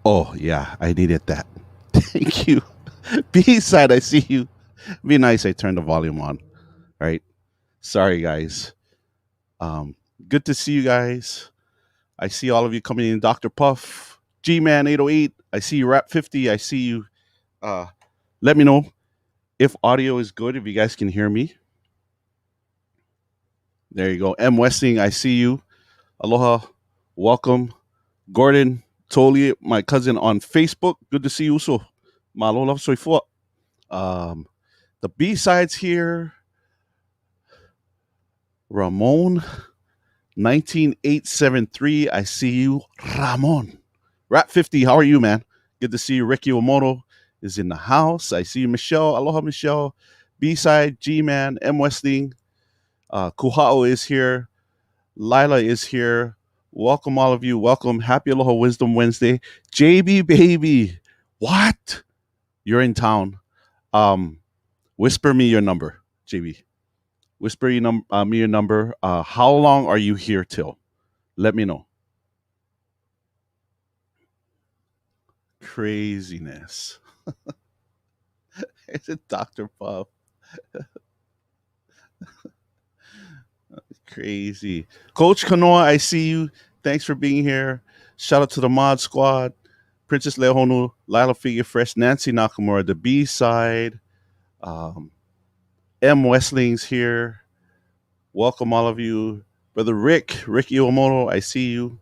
Oh yeah, I needed that. Thank you. B side, I see you. Be nice. I turned the volume on. Right. Sorry, guys. Um, Good to see you guys. I see all of you coming in. Doctor Puff, G Man 808. I see you. Rap 50. I see you. Uh, Let me know if audio is good. If you guys can hear me. There you go. M Westing. I see you. Aloha. Welcome. Gordon Tolly, my cousin on Facebook. Good to see you. So, Malola Soifua. Um, the B sides here. Ramon 19873. I see you. Ramon. Rap 50. How are you, man? Good to see you. Ricky Omoto is in the house. I see you, Michelle. Aloha, Michelle. B side, G Man, M Westing. Kuhao is here. Lila is here. Welcome, all of you. Welcome. Happy Aloha Wisdom Wednesday. JB Baby. What? You're in town. Um, Whisper me your number, JB. Whisper me your number. How long are you here till? Let me know. Craziness. Is it Dr. Puff? Crazy. Coach Kanoa, I see you. Thanks for being here. Shout out to the Mod Squad. Princess Leohonu, Lila Figure Fresh, Nancy Nakamura, the B side. Um, M. Westling's here. Welcome, all of you. Brother Ricky Omoto, I see you.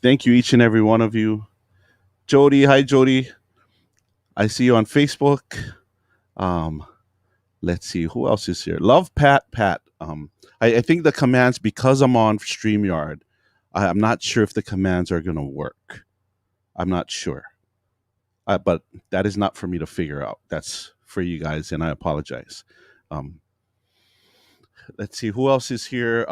Thank you, each and every one of you. Jody, hi, Jody. I see you on Facebook. Um, let's see, who else is here? Love Pat. I think the commands, because I'm on StreamYard, I'm not sure if the commands are going to work. I'm not sure. But that is not for me to figure out. That's for you guys, and I apologize. Um, let's see, who else is here?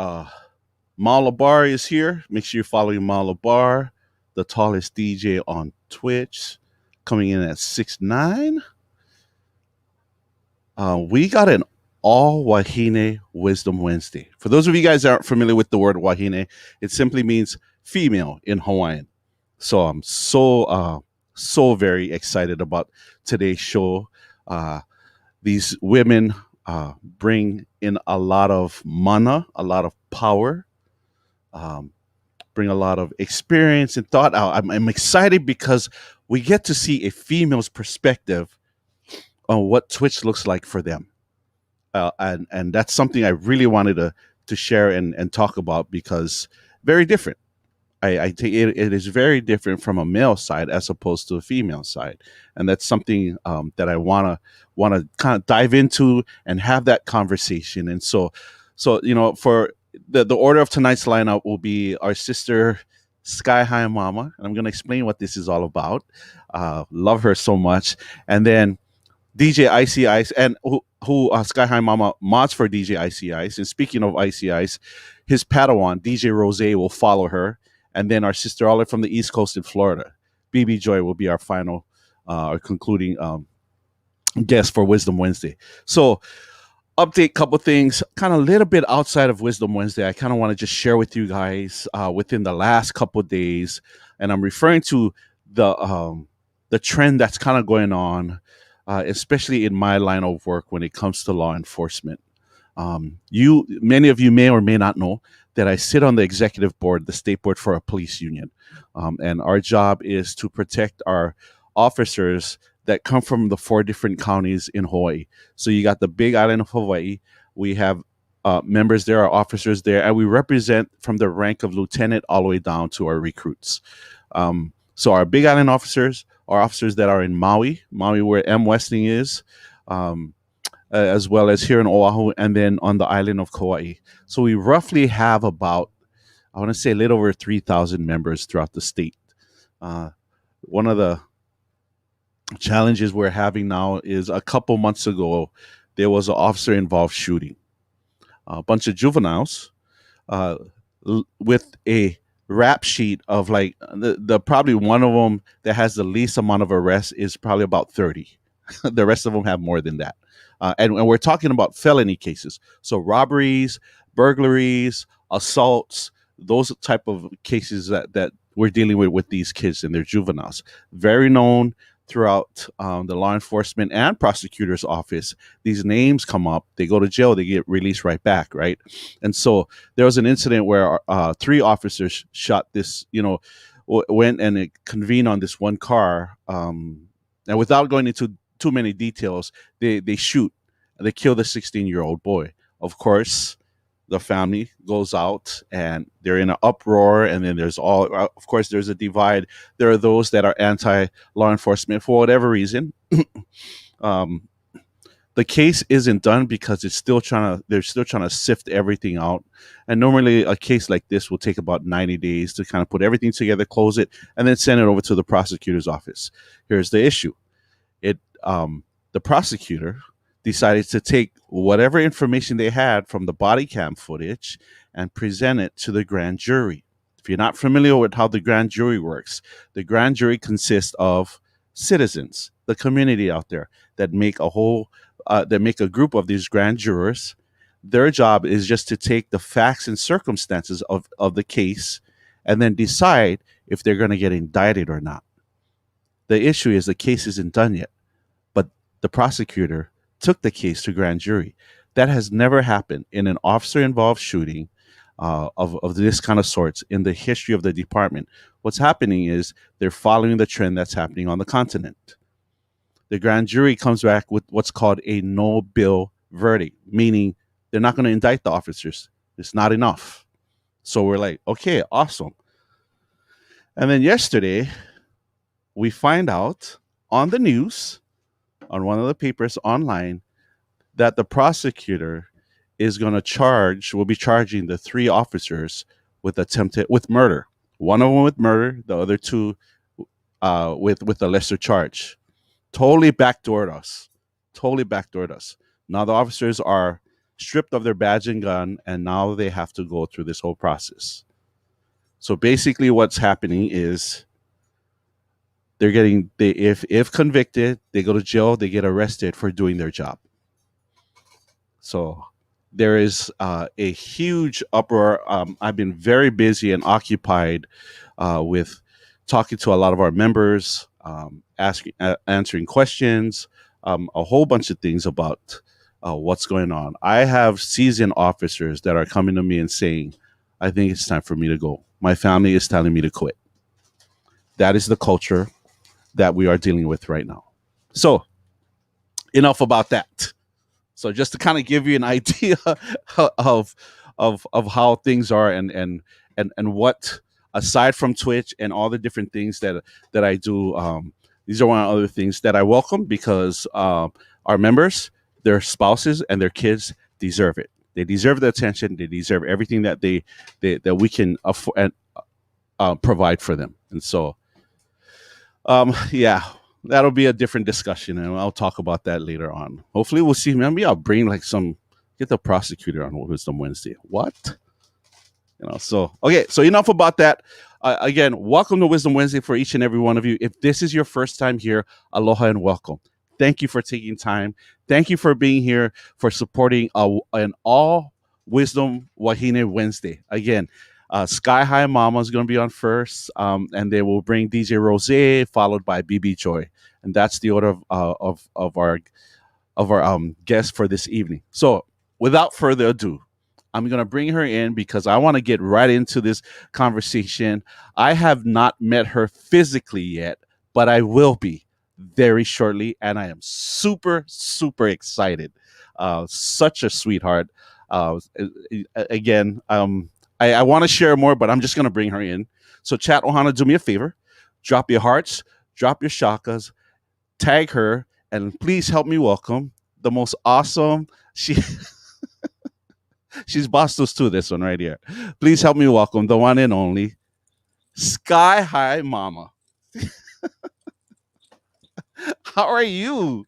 Malabar is here. Make sure you're following Malabar, the tallest DJ on Twitch, coming in at 6'9". We got an all Wahine Wisdom Wednesday. For those of you guys that aren't familiar with the word Wahine, it simply means female in Hawaiian. So I'm so very excited about today's show. These women bring in a lot of mana, a lot of power, um, bring a lot of experience and thought out. I'm excited because we get to see a female's perspective on what Twitch looks like for them. And that's something I really wanted to share and talk about because very different. I think it is very different from a male side as opposed to a female side, and that's something that I wanna kind of dive into and have that conversation. And so for the order of tonight's lineup will be our sister Skyhigh Mamma, and I'm gonna explain what this is all about. Love her so much, and then DJ Icy Ice, and who Sky High Mama mods for DJ Icy Ice. And speaking of Icy Ice, his Padawan, DeeJay Rosehhh, will follow her. And then our sister, all the way from the East Coast in Florida, Bebe Joy, will be our final, our concluding guest for Wisdom Wednesday. So, update couple things, kind of a little bit outside of Wisdom Wednesday. I kind of want to just share with you guys within the last couple of days, and I'm referring to the trend that's kind of going on, especially in my line of work when it comes to law enforcement. Many of you may or may not know that I sit on the executive board, the state board for a police union, and our job is to protect our officers that come from the 4 different counties in Hawaii. So you got the Big Island of Hawaii. We have members there, our officers there, and we represent from the rank of lieutenant all the way down to our recruits. So our Big Island officers are officers that are in Maui, where M. Westing is, as well as here in Oahu, and then on the island of Kauai. So we roughly have about, I want to say, a little over 3,000 members throughout the state. One of the challenges we're having now is a couple months ago, there was an officer-involved shooting. A bunch of juveniles with a rap sheet of like the probably one of them that has the least amount of arrests is probably about 30. The rest of them have more than that. And we're talking about felony cases. So robberies, burglaries, assaults, those type of cases that we're dealing with these kids and their juveniles. Very known throughout the law enforcement and prosecutor's office. These names come up, they go to jail, they get released right back, right? And so there was an incident where three officers shot this, went and it convened on this one car. And without going into too many details, they shoot, they kill the 16-year-old boy. Of course, the family goes out and they're in an uproar, and then of course there's a divide. There are those that are anti law enforcement for whatever reason. um, the case isn't done because they're still trying to sift everything out. And normally a case like this will take about 90 days to kind of put everything together, close it, and then send it over to the prosecutor's office. Here's the issue. The prosecutor decided to take whatever information they had from the body cam footage and present it to the grand jury. If you're not familiar with how the grand jury works, the grand jury consists of citizens, the community out there that make a group of these grand jurors. Their job is just to take the facts and circumstances of the case and then decide if they're going to get indicted or not. The issue is the case isn't done yet, but the prosecutor took the case to grand jury. That has never happened in an officer-involved shooting of this kind of sorts in the history of the department. What's happening is they're following the trend that's happening on the continent. The grand jury comes back with what's called a no bill verdict, meaning they're not going to indict the officers. It's not enough. So we're like, okay, awesome. And then yesterday, we find out on the news, on one of the papers online, that the prosecutor will be charging the three officers with murder. One of them with murder, the other two with a lesser charge. Totally backdoored us. Totally backdoored us. Now the officers are stripped of their badge and gun, and now they have to go through this whole process. So basically, what's happening is if convicted, they go to jail, they get arrested for doing their job. So there is a huge uproar. I've been very busy and occupied with talking to a lot of our members, answering questions, a whole bunch of things about what's going on. I have seasoned officers that are coming to me and saying, I think it's time for me to go. My family is telling me to quit. That is the culture that we are dealing with right now. So enough about that. So just to kind of give you an idea of how things are and what, aside from Twitch and all the different things that I do, these are one of the other things that I welcome because our members, their spouses and their kids deserve it. They deserve the attention. They deserve everything that that we can afford and provide for them. And so, yeah, that'll be a different discussion, and I'll talk about that later on. Hopefully, we'll see. Maybe I'll bring get the prosecutor on Wisdom Wednesday. What? So okay. So enough about that. Again, welcome to Wisdom Wednesday for each and every one of you. If this is your first time here, aloha and welcome. Thank you for taking time. Thank you for being here, for supporting an all Wisdom Wahine Wednesday. Again, Skyhigh Mamma is going to be on first, and they will bring DeeJay Rosehhh, followed by Bebe Joy, and that's the order of our guest for this evening. So, without further ado, I'm going to bring her in because I want to get right into this conversation. I have not met her physically yet, but I will be very shortly, and I am super, super excited. Such a sweetheart. Again, I want to share more, but I'm just going to bring her in. So, chat Ohana, do me a favor. Drop your hearts, drop your shakas, tag her, and please help me welcome the most awesome. She's Bastos too, this one right here. Please help me welcome the one and only Skyhigh Mamma. How are you?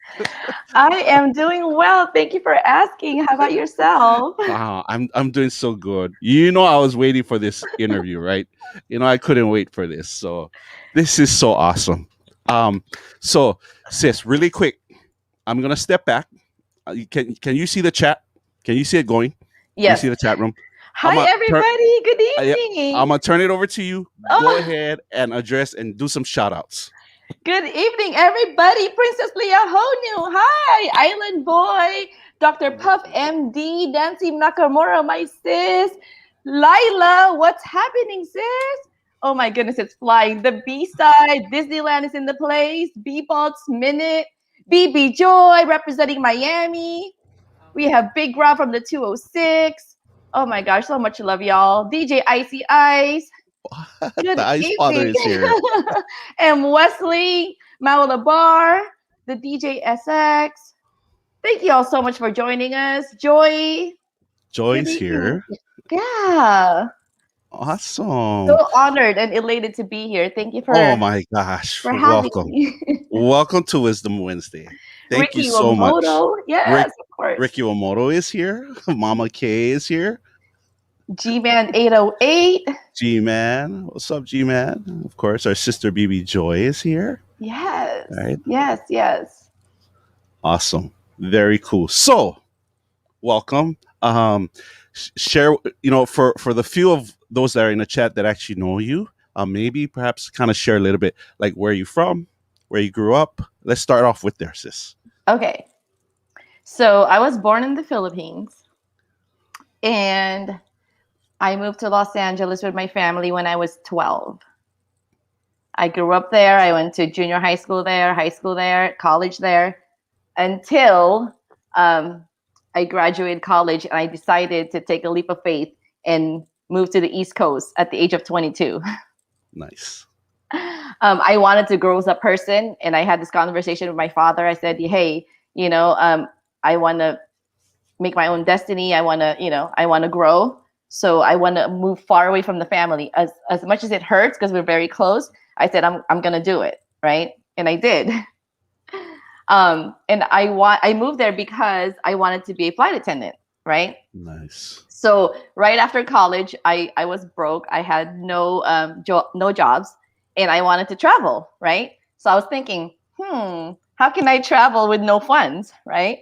I am doing well. Thank you for asking. How about yourself? I'm doing so good. I was waiting for this interview, right? I couldn't wait for this. So this is so awesome. So sis, really quick, I'm gonna step back. Can you see the chat? Can you see it going? Yes. You see the chat room? Hi, everybody. Good I'm evening. gonna turn it over to you. Go Oh, ahead and address and do some shout outs. good evening, everybody. Princess Leah Honu. Hi, Island Boy. Dr. Puff MD. Nancy Nakamura, my sis. Lila, what's happening, sis? Oh my goodness, it's flying. The B-side. Disneyland is in the place. B-Bots Minute. Bebe Joy representing Miami. We have Big Rob from the 206. Oh my gosh, so much love, y'all. DJ Icy Ice. The Good Ice Father evening. is here. And Wesley, Mao Bar, the DJ SX. Thank you all so much for joining us. Joy, good Joy's evening. here. Yeah. Awesome. So honored and elated to be here. Thank you Oh for, my gosh. for having Welcome. me. Welcome to Wisdom Wednesday. Thank you Ricky so much. Wamoto. Rick Yes, of course. Ricky Omoto is here. Mama K is here. G-Man 808. G-Man. What's up, G-Man? Of course, our sister BB Joy is here. Yes. All right. Yes. Awesome. Very cool. So, welcome. Share, for the few of those that are in the chat that actually know you, maybe perhaps kind of share a little bit like where you from, where you grew up. Let's start off with there, sis. Okay. So I was born in the Philippines and I moved to Los Angeles with my family when I was 12. I grew up there. I went to junior high school there, college there, until I graduated college and I decided to take a leap of faith and move to the East Coast at the age of 22. Nice. I wanted to grow as a person, and I had this conversation with my father. I said, "Hey, I want to make my own destiny. I want to grow. So I want to move far away from the family. As much as it hurts because we're very close, I said I'm gonna do it, right? And I did. And I moved there because I wanted to be a flight attendant, right? Nice. So right after college, I was broke. I had no jobs, and I wanted to travel, right? So I was thinking, how can I travel with no funds, right?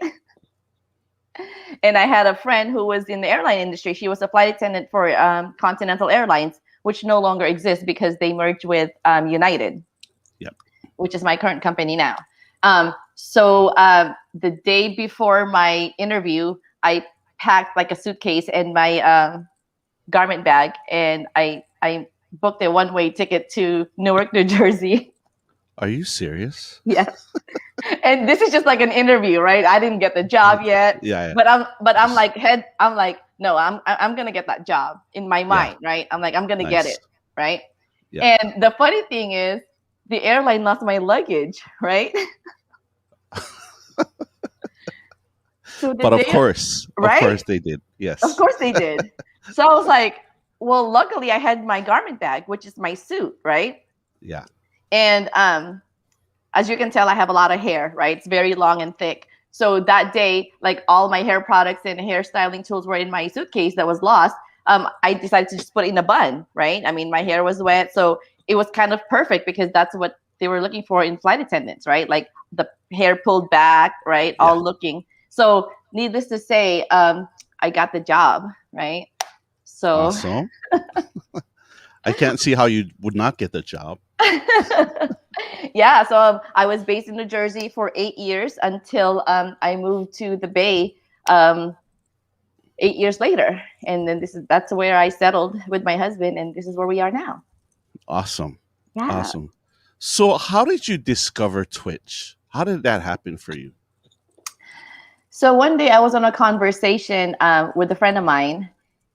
And I had a friend who was in the airline industry. She was a flight attendant for Continental Airlines, which no longer exists because they merged with United, Yep. which is my current company now. So the day before my interview, I packed like a suitcase and my garment bag, and I booked a one-way ticket to Newark, New Jersey. Are you serious? Yes. And this is just like an interview, right? I didn't get the job yet. Yeah. But I'm like, no, I'm gonna get that job in my mind, right? I'm like, I'm gonna get it, right? Yeah. And the funny thing is, the airline lost my luggage, right? So but of course they did. Yes. Of course they did. So I was like, well, luckily I had my garment bag, which is my suit, right? Yeah. And as you can tell, I have a lot of hair, right? It's very long and thick. So that day, like all my hair products and hairstyling tools were in my suitcase that was lost. I decided to just put it in a bun, right? I mean, my hair was wet. So it was kind of perfect because that's what they were looking for in flight attendants, right? Like the hair pulled back, right? Yeah. All looking. So needless to say, I got the job, right? So awesome. I can't see how you would not get the job. Yeah, so I was based in New Jersey for 8 years until I moved to the Bay 8 years later, and then that's where I settled with my husband, and this is where we are now. Awesome. Yeah. Awesome. So, how did you discover Twitch? How did that happen for you? So one day I was on a conversation with a friend of mine,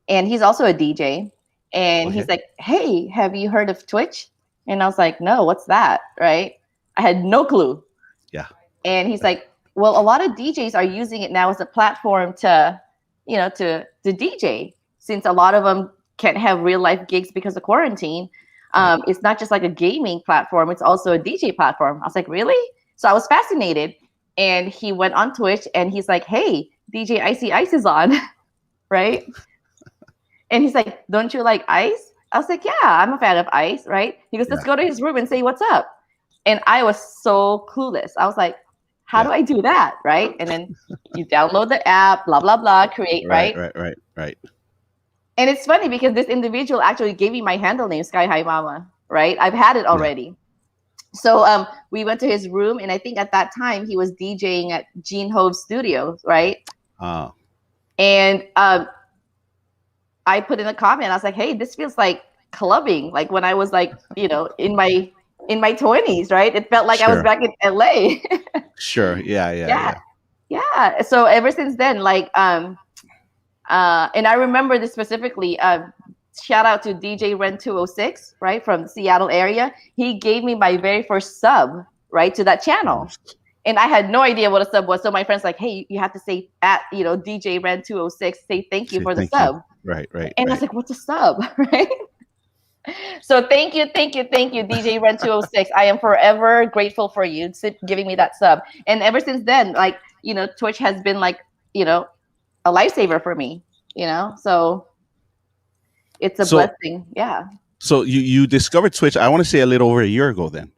and he's also a DJ, and he's like, "Hey, have you heard of Twitch?" And I was like, "No, what's that?" Right? I had no clue. Yeah. And he's like, "Well, a lot of DJs are using it now as a platform to DJ, since a lot of them can't have real life gigs because of quarantine. It's not just like a gaming platform; it's also a DJ platform." I was like, "Really?" So I was fascinated. And he went on Twitch and he's like, "Hey, DJ Icy Ice is on," right? And he's like, "Don't you like Ice?" I was like, "Yeah, I'm a fan of Ice," right? He goes, "Let's go to his room and say what's up." And I was so clueless. I was like, "How do I do that?" Right? And then you download the app, blah, blah, blah, create, right? Right. And it's funny because this individual actually gave me my handle name, Skyhigh Mamma, right? I've had it Yeah. already. So we went to his room, and I think at that time he was DJing at Gene Hove's studio, right? Uh, And I put in a comment. I was like, "Hey, this feels like clubbing, like when I was like, in my 20s, right? It felt like I was sure. back in LA." Sure. Yeah. Yeah. Yeah, Yeah. yeah. So ever since then, like, and I remember this specifically. Shout out to DJ Ren 206, right, from the Seattle area. He gave me my very first sub, right, to that channel. Nice. And I had no idea what a sub was. So my friend's like, "Hey, you have to say at, DJ Ren 206, say thank you Say for the thank you. sub." Right. Right. And I was Right. like, "What's a sub?" Right? So thank you, thank you, thank you, DJ Ren 206. I am forever grateful for you giving me that sub. And ever since then, like, Twitch has been like, a lifesaver for me, So it's a So blessing. Yeah. so you discovered Twitch. I want to say a little over a year ago, then,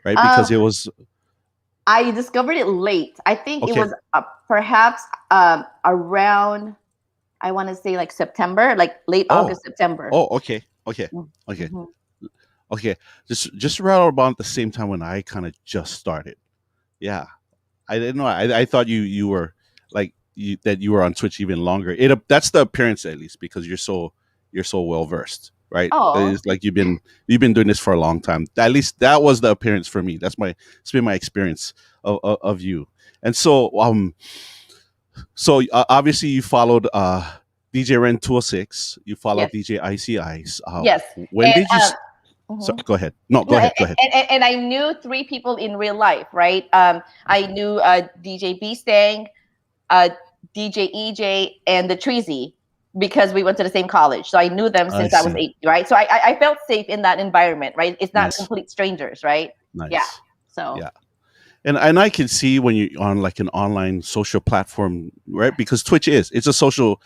right? Because Um, it was I discovered it late. I think it okay. was perhaps around, I want to say like September, like late Oh. August, September. Oh. Okay. Okay. Okay. Mhm. Okay. Just around about the same time when I kind of just started. Yeah. I didn't know. I thought you were like that you were on Twitch even longer. That's the appearance, at least, because you're so well versed, right? Oh, It's like you've been doing this for a long time. At least that was the appearance for me. It's been my experience of you. And so obviously you followed DJ Ren 206. You followed yes, DJ Icy Ice. yes. When And did you? So mhm. go ahead. No, No, go ahead. Go ahead. and I knew three people in real life, right? I knew DJ B Stang, uh, DJ EJ, and the Treasy because we went to the same college. So I knew them I since I was see. 8, right? So I felt safe in that environment, right? It's not Nice. complete strangers, right? Yeah. Nice. So Yeah. And I can see when you're on like an online social platform, right? Because it's a social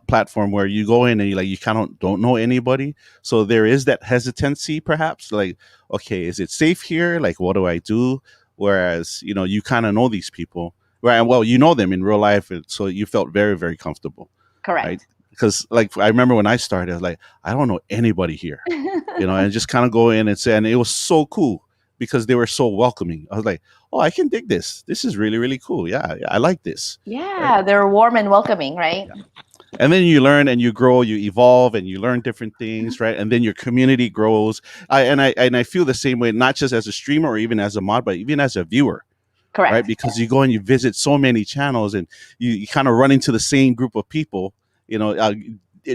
platform where you go in and you kind of don't know anybody, so there is that hesitancy, perhaps, like, okay, is it safe here? Like, what do I do? Whereas you kind of know these people, right? Well, you know them in real life, and so you felt very, very comfortable, right? correct. Because like I remember when I started, I was like, I don't know anybody here, and just kind of go in and say, and it was so cool because they were so welcoming. I was like, oh, I can dig this. This is really, really cool. Yeah, yeah, I like this. Right. Yeah, they're warm and welcoming, right? Yeah. And then you learn and you grow, you evolve, and you learn different things, right? And then your community grows. And I feel the same way, not just as a streamer or even as a mod, but even as a viewer, right? Correct. Because you go and you visit so many channels, and you kind of run into the same group of people,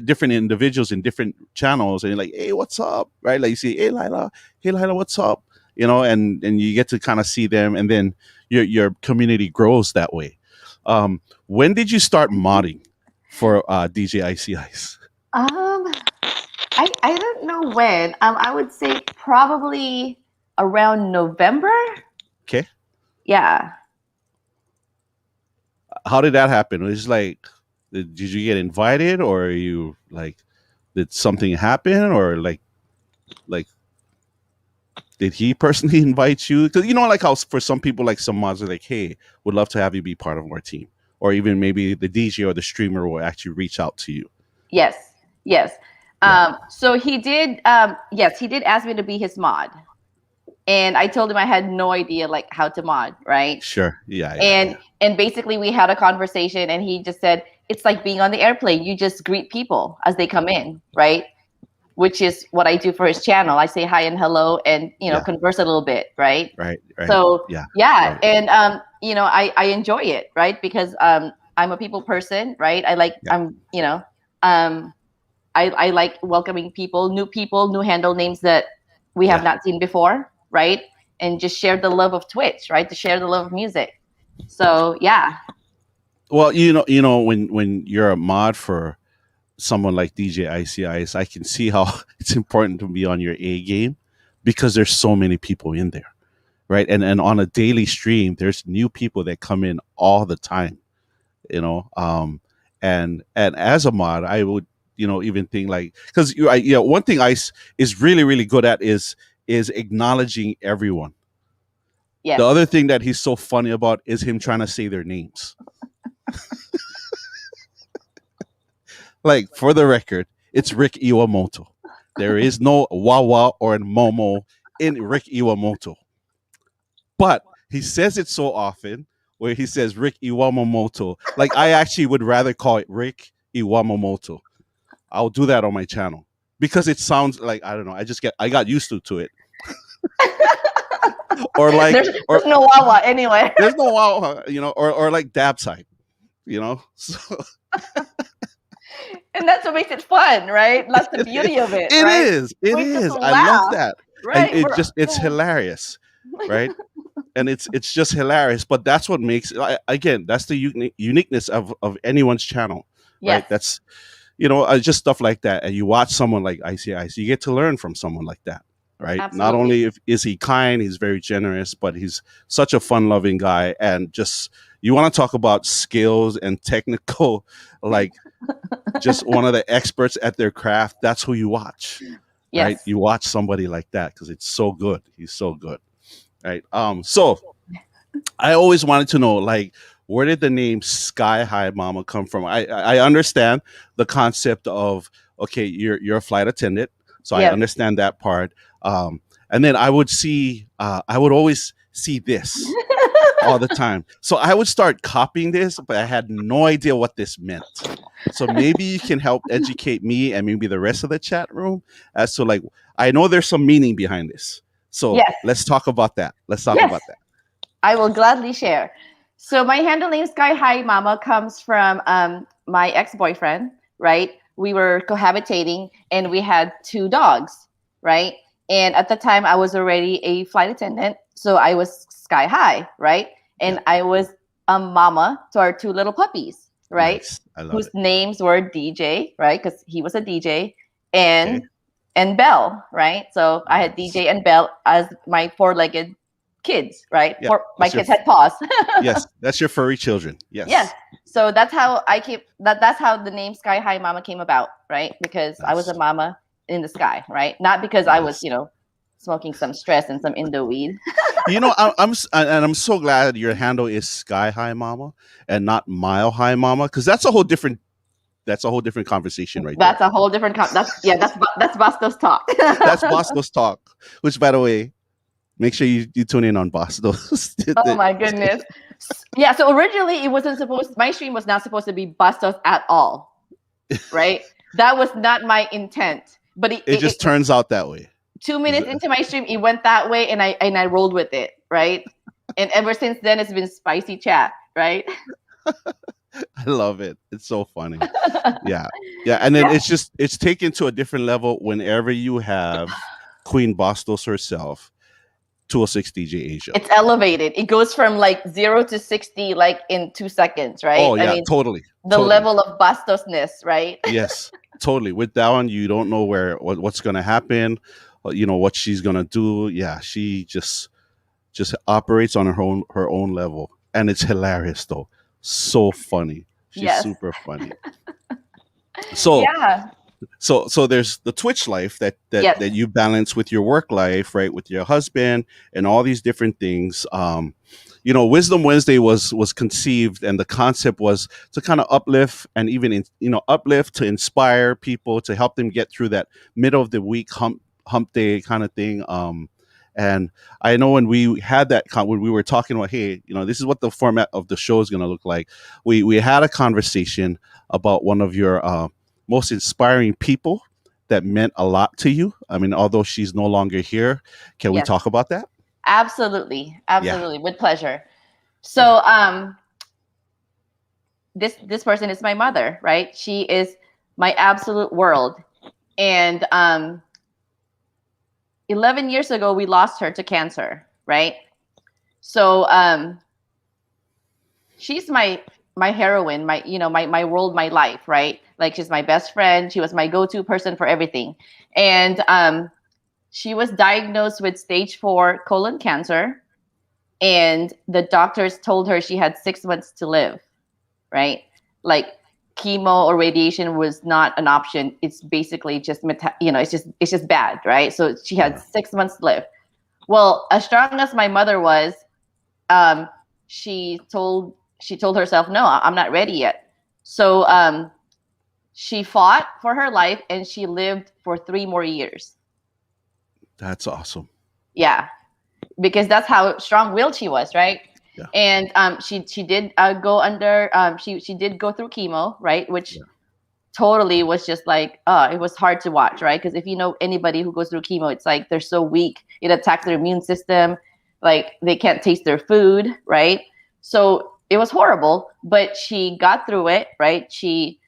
different individuals in different channels, and you're like, hey, what's up, right? Like you see, hey Lila, what's up, and you get to kind of see them, and then your community grows that way. When did you start modding for DJ Icy Ice? Um, I don't know when. I would say probably around November. Okay, Yeah. how did that happen? It was like, did you get invited, or you like, did something happen, or like did he personally invite you? Because like how for some people, like some mods are like, hey, would love to have you be part of our team, or even maybe the DJ or the streamer will actually reach out to you. Yes. Yes. Yeah, So he did. Yes, he did ask me to be his mod, and I told him I had no idea like how to mod, right? sure. Yeah, yeah, And yeah. and basically we had a conversation, and he just said it's like being on the airplane. You just greet people as they come in, right? Which is what I do for his channel. I say hi and hello, and Yeah, converse a little bit, right? right, right. So Yeah, yeah, right. and I enjoy it, right? Because I'm a people person, right? I like Yeah, um I like welcoming people, new handle names that we have yeah. not seen before, right? And just share the love of Twitch, right? To share the love of music. So yeah, Well, when you're a mod for someone like DJ Icy Ice, I can see how it's important to be on your A game because there's so many people in there, right? And on a daily stream, there's new people that come in all the time, you know. And as a mod, I would even think like, because one thing Ice is really, really good at is acknowledging everyone. The yes. other thing that he's so funny about is him trying to say their names. Like, for the record, it's Rick Iwamoto. There is no Wawa or Momo in Rick Iwamoto. But he says it so often where he says Rick Iwamoto. Like, I actually would rather call it Rick Iwamoto. I'll do that on my channel because it sounds like, I don't know. I got used to it. Or like, There's no Wawa anyway. there's no Wawa, or like dab side, So And that's what makes it fun, right? That's the beauty of it, it right? is. It We just is. I love laugh, that. And right? it's hilarious, right? And it's just hilarious. But that's what makes again, that's the uniqueness of anyone's channel, right? Yes, That's just stuff like that. And you watch someone like ICI, so you get to learn from someone like that, right? Not absolutely. only is he kind, he's very generous, but he's such a fun-loving guy. And just, you want to talk about skills and technical, like, just one of the experts at their craft. That's who you watch, right? Yes. You watch somebody like that because it's so good. He's so good, right? So I always wanted to know, like, where did the name Skyhigh Mama come from? I understand the concept of, okay, you're a flight attendant, so I Yes. understand that part. And then I would always see this all the time. So I would start copying this, but I had no idea what this meant. So maybe you can help educate me and maybe the rest of the chat room as to, like, I know there's some meaning behind this. So Yes. let's talk about that. Let's talk Yes. about that. I will gladly share. So my handle name Skyhigh Mamma comes from my ex-boyfriend, right? We were cohabitating and we had 2 dogs, right? And at the time I was already a flight attendant, so I was sky high, right? And Yeah. I was a mama to our 2 little puppies, right? Nice. I love Whose it. names were DJ, right? Because he was a DJ, and Okay. and Belle, right? So I had Nice. DJ and Belle as my 4-legged kids, right? Yeah. My That's your kids had paws. yes. That's your furry children. Yes. Yes. So that's how I came. That's how the name Sky High Mama came about, right? Because I was Nice. a mama in the sky, right? Not because I was, Nice. smoking some stress and some Indo weed. I'm so glad your handle is Sky High Mama and not Mile High Mama, because that's a whole different conversation right That's there. a whole different. That's Bastos talk. That's Bosco's talk, which, by the way, make sure you tune in on Bosco's. Oh my goodness. Yeah. So originally, it wasn't supposed. My stream was not supposed to be Bastos at all, right? That was not my intent. But It just turns out that way. 2 minutes into my stream, it went that way, and I rolled with it, right? And ever since then, it's been spicy chat, right? I love it. It's so funny. Yeah. Yeah. And then Yeah. it's taken to a different level whenever you have Queen Bastos herself, 206 DJ Asia. It's elevated. It goes from like 0 to 60 like in 2 seconds, right? Oh, yeah, I mean, totally. the level of Bastosness, right? Yes, totally. With that one, you don't know what's going to happen, what she's going to do. Yeah, she just operates on her own level, and it's hilarious though. So funny. She's Yes. super funny. So Yeah. so there's the Twitch life that Yes. that you balance with your work life, right? With your husband and all these different things. Wisdom Wednesday was conceived, and the concept was to kind of uplift and even uplift, to inspire people, to help them get through that middle of the week hump day kind of thing. And I know when we had when we were talking about, hey, this is what the format of the show is going to look like. We had a conversation about one of your most inspiring people that meant a lot to you. I mean, although she's no longer here, can we Yes. talk about that? Absolutely. With pleasure. So this person is my mother, right? She is my absolute world. And 11 years ago we lost her to cancer, right? So she's my heroine, my world, my life, right? Like, she's my best friend. She was my go-to person for everything. And she was diagnosed with stage 4 colon cancer, and the doctors told her she had 6 months to live, right? Like, chemo or radiation was not an option. It's basically just it's just bad, right? So she had 6 months to live. Well, as strong as my mother was, she told herself, no, I'm not ready yet. So she fought for her life and she lived for 3 more years. That's awesome. Yeah, because that's how strong-willed she was, right? Yeah. And she did go under she did go through chemo, right? Which Yeah. totally was just like it was hard to watch, right? Because if you know anybody who goes through chemo, it's like they're so weak, it attacks their immune system, like they can't taste their food, right? So it was horrible, but she got through it, right? She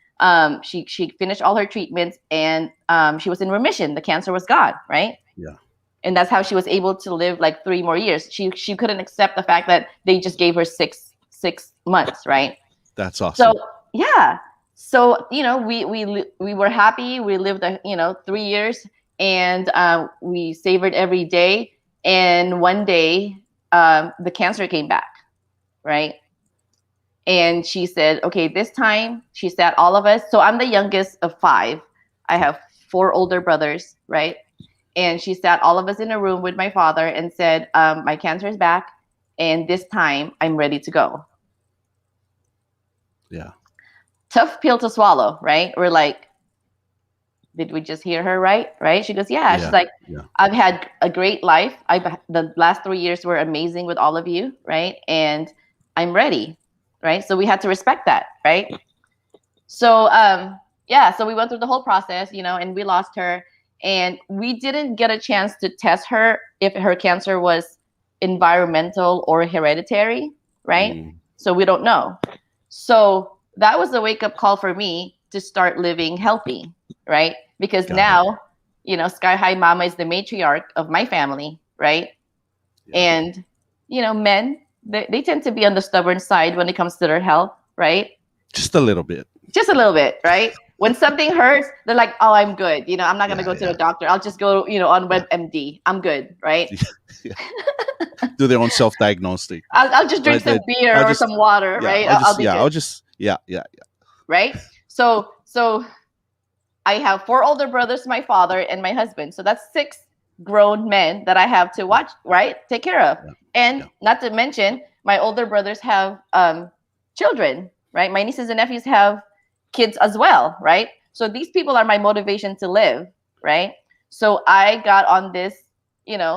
finished all her treatments, and she was in remission. The cancer was gone, right? Yeah. And that's how she was able to live like 3 more years. She couldn't accept the fact that they just gave her six months, right? That's awesome. So yeah, so we were happy. We lived 3 years, and we savored every day. And one day, the cancer came back, right? And she said, okay, this time she sat all of us. So I'm the youngest of 5. I have 4 older brothers, right? And she sat all of us in a room with my father and said, my cancer is back, and this time I'm ready to go. Yeah. Tough pill to swallow, right? We're like, did we just hear her right? Right? She goes, yeah. She's like, I've had a great life. The last 3 years were amazing with all of you, right? And I'm ready, right? So we had to respect that, right? So so we went through the whole process, and we lost her. And we didn't get a chance to test her if her cancer was environmental or hereditary, right? So we don't know. So that was a wake-up call for me to start living healthy, right? Because now, Skyhigh Mamma is the matriarch of my family, right? Yeah. And, men, they tend to be on the stubborn side when it comes to their health, right? Just a little bit. Just a little bit, right? When something hurts, they're like, oh, I'm good. I'm not going to go to the doctor. I'll just go, on WebMD. I'm good, right? Do their own self-diagnostic. I'll just drink some beer or some water, right? I'll be Right? So I have 4 older brothers, my father, and my husband. So that's 6 grown men that I have to watch, right? Take care of. Yeah. And not to mention, my older brothers have children, right? My nieces and nephews have kids as well, right? So these people are my motivation to live, right? So I got on this,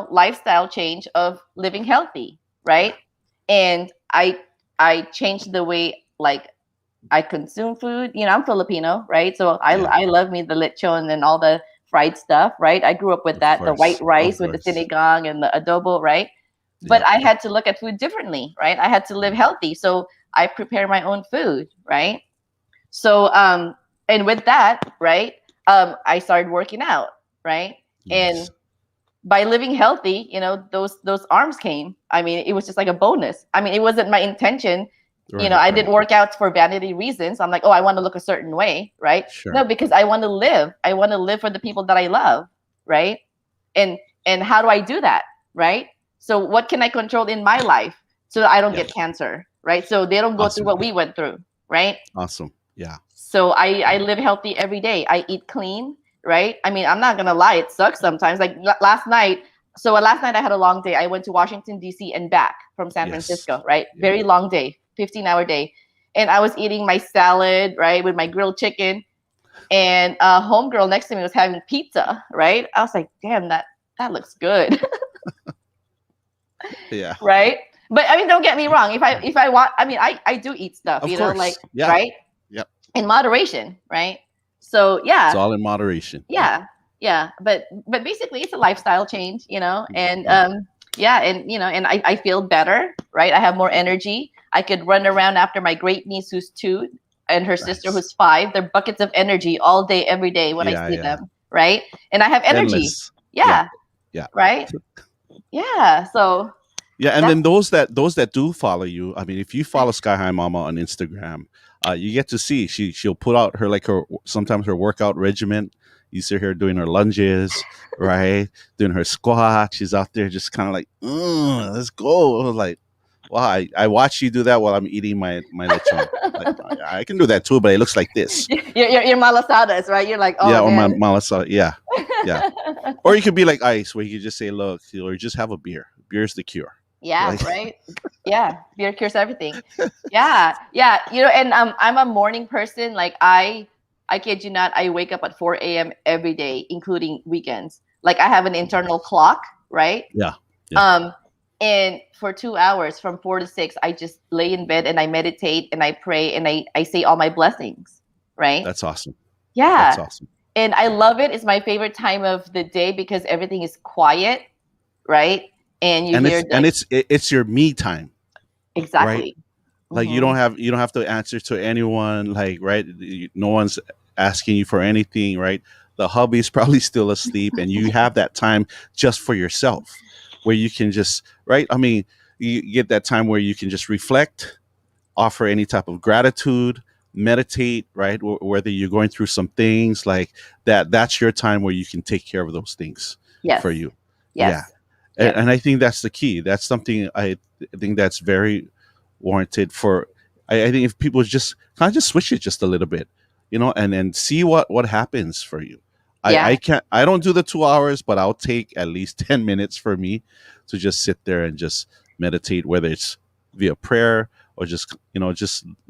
lifestyle change of living healthy, right? And I changed the way, like, I consume food. I'm Filipino, right? So I love me the lechon and all the fried stuff, right? I grew up with that, the white rice with the sinigang and the adobo, right? But I had to look at food differently, right? I had to live healthy. So I prepare my own food, right? So, and with that, right, I started working out, right? Nice. And by living healthy, those arms came. I mean, it was just like a bonus. I mean, it wasn't my intention. Right, I didn't work out for vanity reasons. I'm like, oh, I want to look a certain way, right? Sure. No, because I want to live. I want to live for the people that I love, right? And how do I do that, right? So what can I control in my life so that I don't get cancer, right? So they don't go through what we went through, right? Awesome. Yeah. So I live healthy every day. I eat clean, right? I mean, I'm not going to lie. It sucks sometimes. Like last night. So last night I had a long day. I went to Washington, D.C. and back from San Francisco, right? Yeah. Very long day, 15-hour day. And I was eating my salad, right, with my grilled chicken. And a homegirl next to me was having pizza, right? I was like, damn, that looks good. Yeah. Right? But I mean, don't get me wrong. If I want, I mean, I do eat stuff, of course. Like, yeah. Right? Yep. In moderation, right? So yeah. It's all in moderation. Yeah. Yeah. But basically it's a lifestyle change, and and and I feel better, right? I have more energy. I could run around after my great niece who's 2 and her sister who's 5. They're buckets of energy all day, every day when I see them, right? And I have energy. Endless. Yeah. Yeah. Right? Yeah. So and then those that do follow you, I mean, if you follow Skyhigh Mamma on Instagram, you get to see she'll put out her sometimes her workout regimen. You see her doing her lunges, right? Doing her squat. She's out there just kind of like, let's go. I was like, wow, I watch you do that while I'm eating my lechon. Like, I can do that too, but it looks like this. Your malasadas, right? You're like, oh, yeah, man. or my malasada, yeah. Or you could be like Ice, where you could just say, look, or just have a beer. Beer's the cure. Yeah, right. Yeah, beer cures everything. Yeah. And I'm a morning person. Like I I kid you not, I wake up at 4 a.m. every day, including weekends. Like I have an internal clock, right? Yeah. Yeah. Um, and for 2 hours from 4 to 6, I just lay in bed and I meditate and I pray and I say all my blessings, right? That's awesome. That's Yeah. awesome. And I love it. It's my favorite time of the day because everything is quiet, right? And you And hear like it's your me time, right? exactly. Like Hmm. you don't have to answer to anyone, like, right? No one's asking you for anything, right? The hubby's probably still asleep, and you have that time just for yourself, where you can just, right? I mean, you get that time where you can just reflect, offer any type of gratitude, meditate, right? Whether you're going through some things like that, that's your time where you can take care of those things Yes. for you. Yes. Yeah. Yes. And I think that's the key. That's something I think that's very warranted for. I think if people just kind of just switch it just a little bit, and then see what happens for you. I Yeah. can't. I don't do the 2 hours, but I'll take at least 10 minutes for me to just sit there and just meditate, whether it's via prayer or just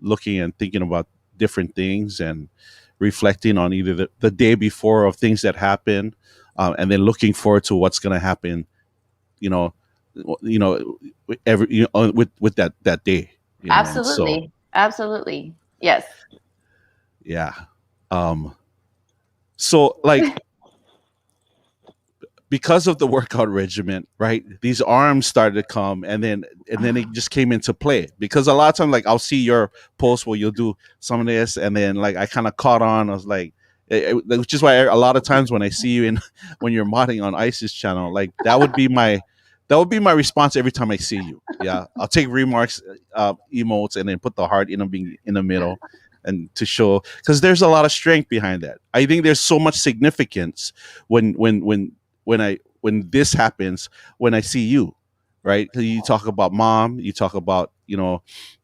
looking and thinking about different things and reflecting on either the day before of things that happen, and then looking forward to what's going to happen, you know you know every with that day, and so Absolutely. Absolutely. Yes. yeah. So like, because of the workout regimen, right? These arms started to come, and then it just came into play. Because a lot of times, like, I'll see your post where you'll do some of this, and then like I kind of caught on. I was like, which is why a lot of times when I see you in when you're modding on Isis channel, like that would be my response every time I see you. Yeah, I'll take remarks, emotes, and then put the heart being in the middle, and to show, because there's a lot of strength behind that. I think there's so much significance when this happens, when I see you, right? 'Cause you talk about mom, you talk about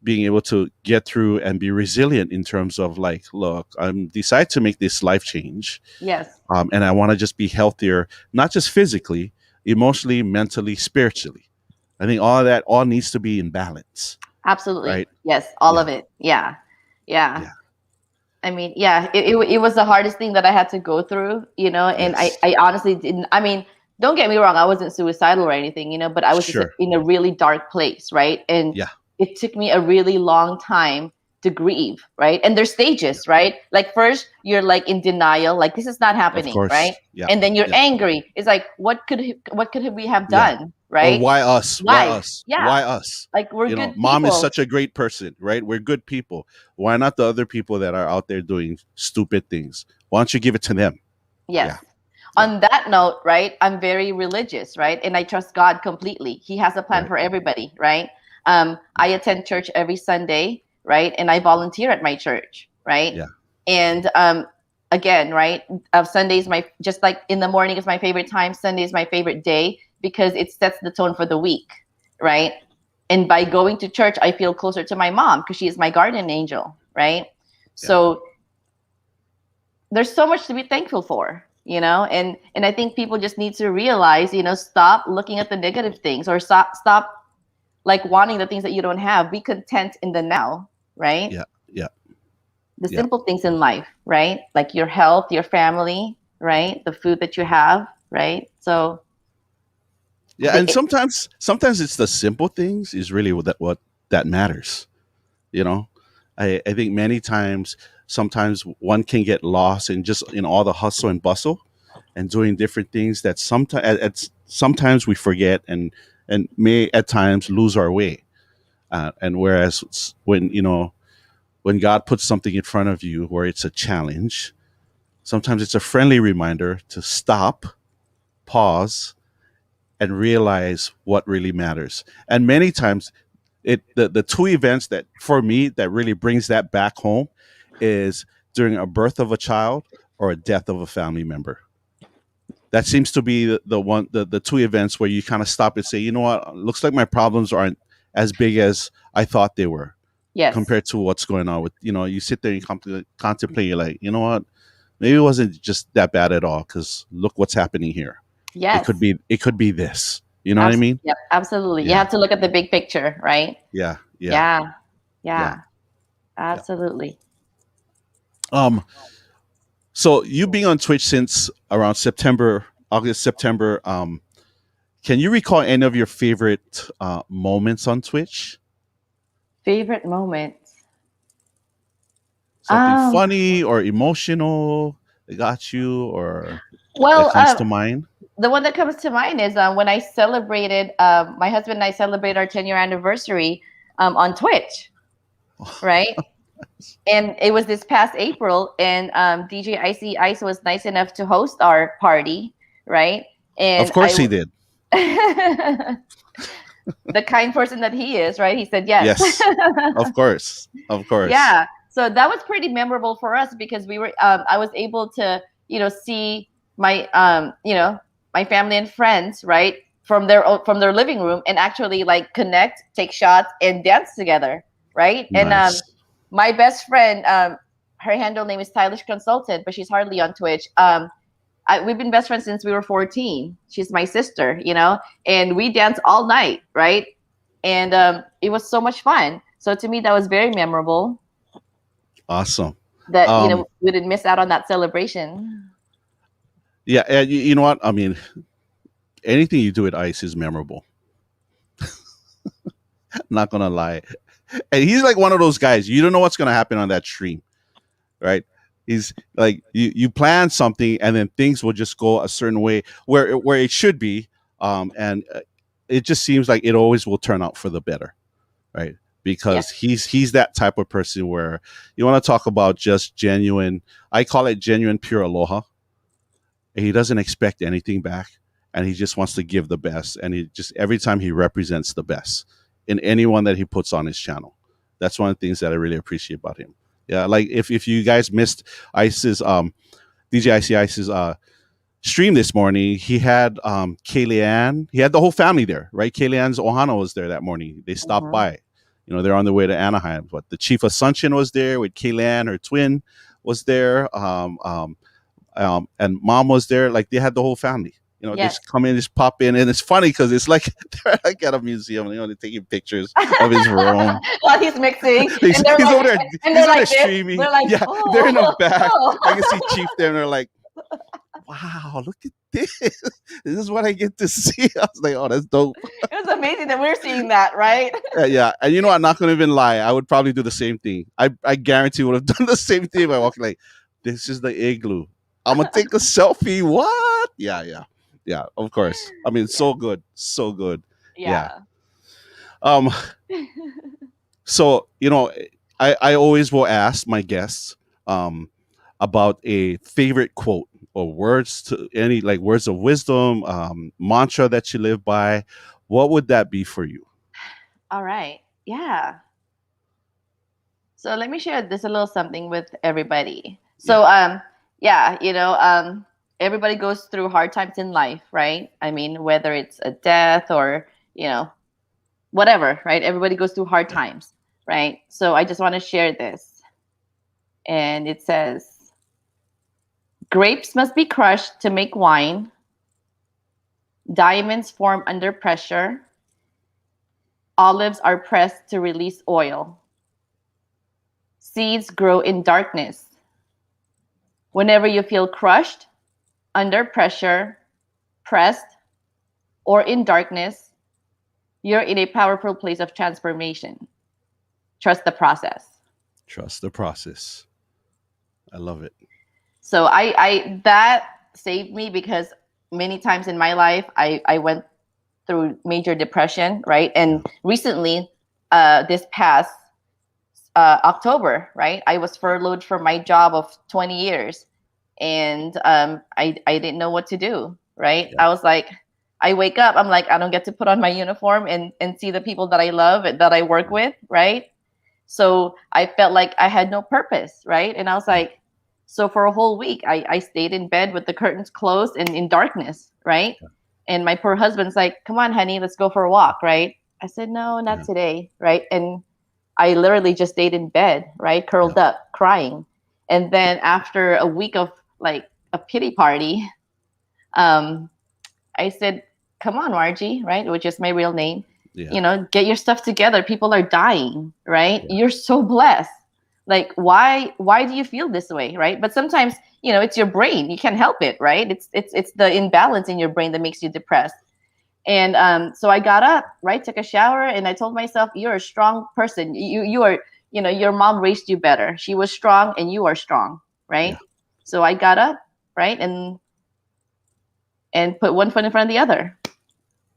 being able to get through and be resilient in terms of like, look, I'm decide to make this life change, Yes. and I want to just be healthier, not just physically, emotionally, mentally, spiritually. I think all of that all needs to be in balance, Absolutely. right? Yes. All Yeah, of it. Yeah. Yeah. yeah, I mean, yeah, it was the hardest thing that I had to go through, and I, yes, I honestly didn't, I mean, don't get me wrong, I wasn't suicidal or anything, but I was just sure, in a really dark place, right? And yeah, it took me a really long time to grieve, right? And there's yeah, stages, right? Like first you're like in denial, like this is not of happening, right? course, yeah, And then you're yeah, angry. It's like what could we have yeah. done, Or right? why us? Why Why? us? Yeah, Why us? like we're good Mom is people. such a great person, right? We're good people. Why not the other people that are out there doing stupid things? Why don't you give it to them? Yes. Yeah, yeah, On that note, right, I'm very religious, right? And I trust God completely. He has a plan right. for everybody, right? I attend church every Sunday, right? And I volunteer at my church, right? Yeah, And again, right, Sunday is just like in the morning is my favorite time. Sunday is my favorite day because it sets the tone for the week, right? And by going to church, I feel closer to my mom because she is my guardian angel, right? yeah, So there's so much to be thankful for, and I think people just need to realize, stop looking at the negative things, or stop like wanting the things that you don't have. Be content in the now, right? yeah, yeah, The yeah. simple things in life, right? Like your health, your family, right? The food that you have, right? So Yeah, the, and sometimes it's the simple things is really what that matters. You know, I think many times, sometimes one can get lost in just in all the hustle and bustle and doing different things that sometimes we forget, and may at times lose our way. And whereas when God puts something in front of you where it's a challenge, sometimes it's a friendly reminder to stop, pause, and realize what really matters. And many times, the two events that for me that really brings that back home is during a birth of a child or a death of a family member. That seems to be the two events where you kind of stop and say, you know what, looks like my problems aren't as big as I thought they were, yes, compared to what's going on with, you sit there and contemplate, you're like, you know what, maybe it wasn't just that bad at all, because look what's happening here. it could yes, be it could be this, you know what I mean? yep, absolutely. You Yeah, have to look at the big picture, right? yeah, yeah, Yeah, yeah, yeah, yeah. absolutely. um So you being on Twitch since around September, August, September. Can you recall any of your favorite moments on Twitch? Favorite moment. Something funny or emotional that got you, or that Well, comes to mind? the one that comes to mind is when I celebrated, my husband and I celebrated our 10-year anniversary on Twitch, right? And it was this past April, and DJ Icy Ice was nice enough to host our party, right? Of And course he did. the kind person that he is, right? He said yes. Yes, of course, of course. Yeah. So that was pretty memorable for us because we were, I was able to, see my, my family and friends, right, from their living room, and actually like connect, take shots, and dance together, right? Nice. And my best friend, her handle name is Stylish Consultant, but she's hardly on Twitch. We've been best friends since we were 14. She's my sister, and we dance all night, right? And it was so much fun. So to me, that was very memorable. Awesome. That we didn't miss out on that celebration. Yeah, and you know what? I mean, anything you do with Ice is memorable. Not gonna lie. And he's like one of those guys. You don't know what's gonna happen on that stream, right? He's like you plan something and then things will just go a certain way where it should be, and it just seems like it always will turn out for the better, right? Because he's that type of person where you want to talk about just genuine. I call it genuine pure aloha. And he doesn't expect anything back, and he just wants to give the best. And he just every time he represents the best in anyone that he puts on his channel. That's one of the things that I really appreciate about him. Yeah, like if you guys missed Ice's DJ Icy Ice's stream this morning, he had Kayleigh, he had the whole family there, right? Kayleigh's Ohana was there that morning. They stopped by. They're on their way to Anaheim. But the Chief of Sunshine was there with Kayleigh, her twin was there. And Mom was there. Like they had the whole family. They just come in, just pop in, and it's funny because it's like they're like at a museum. They're taking pictures of his room while he's mixing. he's over there. He's over there streaming. They're like, they're in the back. I can see Chief there, and they're like, "Wow, look at this! This is what I get to see." I was like, "Oh, that's dope." It was amazing that we're seeing that, right? Yeah, and I'm not going to even lie. I would probably do the same thing. I guarantee would have done the same thing by walking like, "This is the igloo. I'm gonna take a selfie." What? Yeah. Of course. I mean, so good. Yeah. So I always will ask my guests about a favorite quote or words to any like words of wisdom, mantra that you live by. What would that be for you? All right. Yeah. So let me share this a little something with everybody. So everybody goes through hard times in life, right? I mean, whether it's a death or, whatever, right? Everybody goes through hard times, right? So I just want to share this. And it says, grapes must be crushed to make wine. Diamonds form under pressure. Olives are pressed to release oil. Seeds grow in darkness. Whenever you feel crushed, under pressure, pressed, or in darkness, you're in a powerful place of transformation. Trust the process. Trust the process. I love it. So I that saved me because many times in my life, I went through major depression, right? And recently, this past October, right, I was furloughed from my job of 20 years. And I didn't know what to do, right? Yeah. I was like, I wake up, I'm like, I don't get to put on my uniform and see the people that I love, that I work with, right? So I felt like I had no purpose, right? And I was like, so for a whole week, I stayed in bed with the curtains closed and in darkness, right? Yeah. And my poor husband's like, come on, honey, let's go for a walk, right? I said, no, not today, right? And I literally just stayed in bed, right? Curled up, crying. And then after a week of like a pity party, I said, come on, Margie, right? Which is my real name. Yeah. Get your stuff together. People are dying, right? Yeah. You're so blessed. like why do you feel this way, right? But sometimes, it's your brain, you can't help it, right? It's the imbalance in your brain that makes you depressed. And so I got up, right, took a shower, and I told myself, you're a strong person. You are, your mom raised you better. She was strong and you are strong, Yeah. right? So I got up, right, and put one foot in front of the other,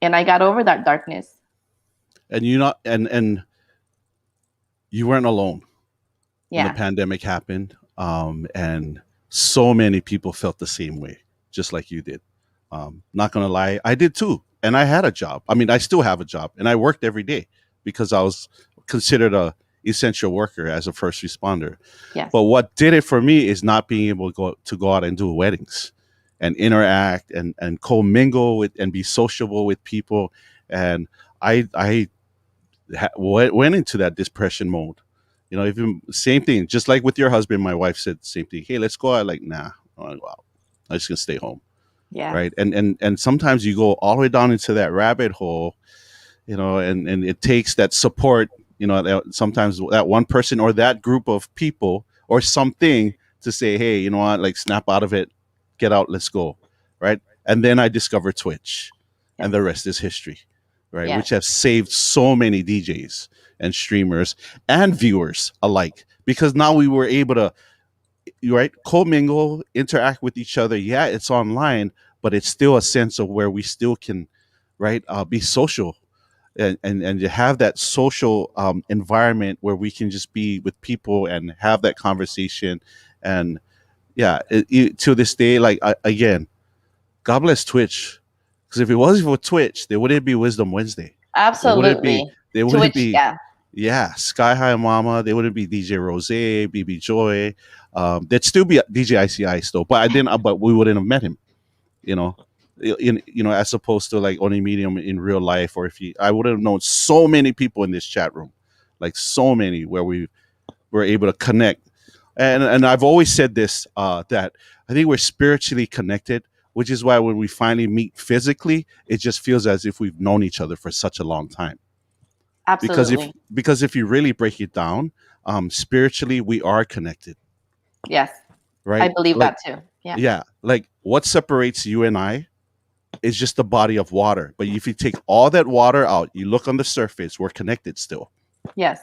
and I got over that darkness. And you not and you weren't alone when the Yeah. pandemic happened. And so many people felt the same way, just like you did. Not gonna lie, I did too. And I had a job. I mean, I still have a job, and I worked every day because I was considered a essential worker as a first responder. Yes. But what did it for me is not being able to go out and do weddings and interact and co-mingle with and be sociable with people. And I went into that depression mode. Even same thing, just like with your husband, my wife said the same thing. Hey, let's go out. Like, nah, I don't wanna go out. I'm just gonna stay home. Yeah. Right. And sometimes you go all the way down into that rabbit hole, and it takes that support, sometimes that one person or that group of people or something to say, hey, you know what, like snap out of it, get out, let's go. Right. And then I discovered Twitch, Yes. and the rest is history. Right. Yes. Which have saved so many DJs and streamers and viewers alike, because now we were able to, right, co-mingle, interact with each other. Yeah, it's online, but it's still a sense of where we still can, right, be social, and you have that social environment where we can just be with people and have that conversation. And yeah, to this day, like, again, God bless Twitch, because if it wasn't for Twitch, there wouldn't be Wisdom Wednesday. There wouldn't be. Absolutely. There wouldn't Twitch, be. yeah. Yeah, Skyhigh Mamma. There wouldn't be DeeJay Rosehhh, Bebe Joy. There'd still be DJ ICI still, but I didn't. But we wouldn't have met him. You know, as opposed to like only meeting him in real life, or I would have known so many people in this chat room, like so many, where we were able to connect. And I've always said this, that I think we're spiritually connected, which is why when we finally meet physically, it just feels as if we've known each other for such a long time. Absolutely. Because if you really break it down, spiritually we are connected, Yes. right? I believe Like, that too. Yeah. yeah, like what separates you and I is just the body of water. But if you take all that water out, you look on the surface, we're connected still, Yes.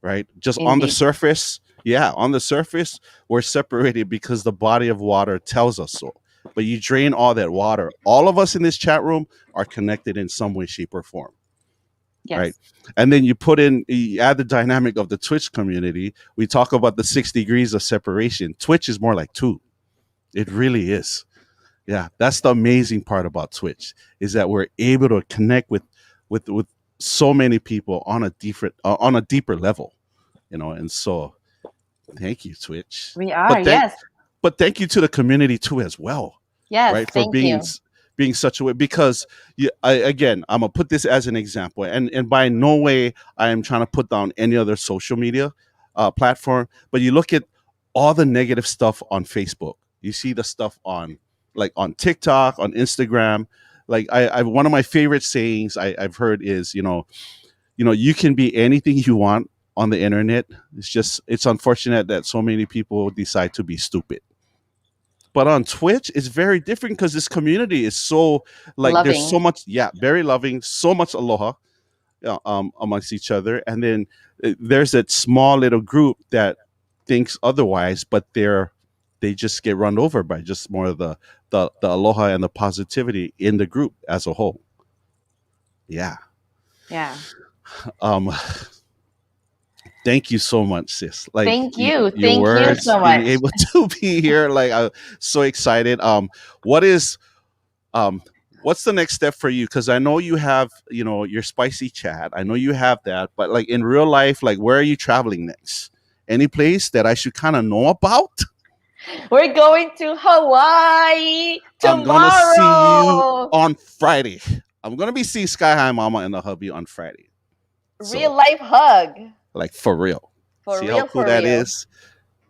right? Just on the Indeed. surface, yeah, on the surface, we're separated because the body of water tells us so. But you drain all that water, all of us in this chat room are connected in some way, shape, or form. Yes. Right. And then you add the dynamic of the Twitch community. We talk about the 6 degrees of separation. Twitch is more like 2. It really is. Yeah. That's the amazing part about Twitch, is that we're able to connect with so many people on a deeper level, and so thank you, Twitch. We are. Yes. But thank you to the community too as well. Yes. Right, for Thank you. being such a way, because again, I'm gonna put this as an example, and by no way I am trying to put down any other social media platform, but you look at all the negative stuff on Facebook, you see the stuff on TikTok, on Instagram. Like, I one of my favorite sayings I've heard is, you can be anything you want on the internet. It's unfortunate that so many people decide to be stupid. But on Twitch, it's very different because this community is so, like, Loving. there's so much, yeah, very loving, so much aloha, amongst each other. And then there's that small little group that thinks otherwise, but they just get run over by just more of the aloha and the positivity in the group as a whole. Yeah. Yeah. Thank you so much, sis. Like, Thank you. your Thank you words, so being much. able to be here, like, I'm so excited. What is what's the next step for you? Because I know you have, your spicy chat. I know you have that, but like in real life, like, where are you traveling next? Any place that I should kind of know about? We're going to Hawaii I'm gonna see you tomorrow. on Friday. I'm gonna be seeing Skyhigh Mama and the hubby on Friday. Real life hug. Like, for real. For See real, how cool for that real. is?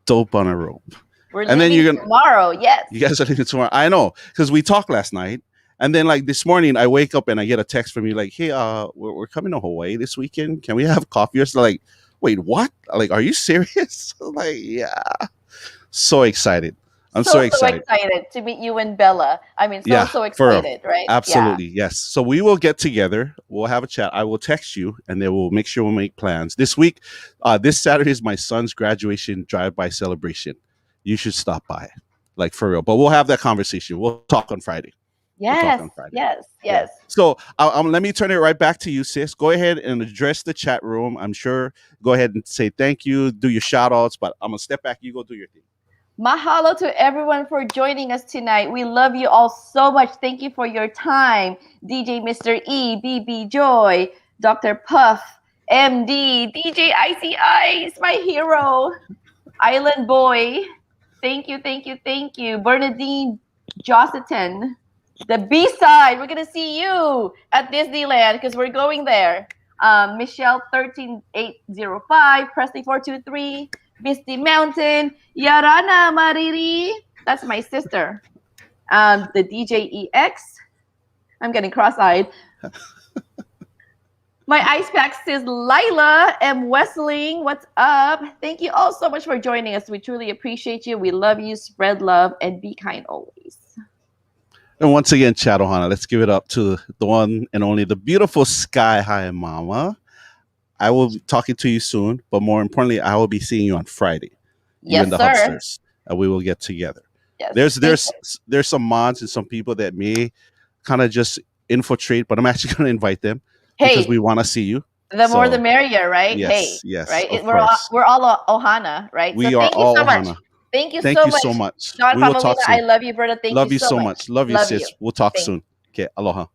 Dope on a rope. We're And then leaving you're gonna- tomorrow. Yes. You guys are leaving tomorrow. I know, because we talked last night, and then like this morning, I wake up and I get a text from you like, "Hey, we're coming to Hawaii this weekend. Can we have coffee?" Or so, like, wait, what? Like, are you serious? Like, yeah. So excited. I'm so So excited. excited to meet you and Bella. I mean, Yeah, so for real. excited, right? Yeah. Absolutely. Yes. So we will get together. We'll have a chat. I will text you and then we'll make sure we make plans. This week, this Saturday is my son's graduation drive-by celebration. You should stop by. Like for real. But we'll have that conversation. We'll talk on Friday. We'll talk Yes, on Friday. yes, Yeah. yes. So let me turn it right back to you, sis. Go ahead and address the chat room. I'm sure. Go ahead and say thank you, do your shout outs, but I'm going to step back. You go do your thing. Mahalo to everyone for joining us tonight. We love you all so much. Thank you for your time. DJ Mr. E, Bebe Joy, Dr. Puff, MD, DJ Icy Ice, my hero, Island Boy. Thank you, thank you, thank you. Bernadine Jossiton. The B-side, we're going to see you at Disneyland because we're going there. Michelle 13805, Presley 423, Misty Mountain, Yarana Mariri. That's my sister. The DJ EX. I'm getting cross-eyed. My ice pack says Lila M. Wessling. What's up? Thank you all so much for joining us. We truly appreciate you. We love you. Spread love and be kind always. And once again, Chat Ohana, let's give it up to the one and only the beautiful Skyhigh Mamma. I will be talking to you soon, but more importantly, I will be seeing you on Friday. You and the Hubsters, and we will get together. Yes. There's some mods and some people that may kind of just infiltrate, but I'm actually going to invite them because we want to see you. The more the merrier, right? Yes, yes. Right. We're all Ohana, right? We are all Ohana. Thank you so much. John we will talk soon. I love you, brother. Love you so much. Love you, sis. We'll talk soon. Okay, aloha.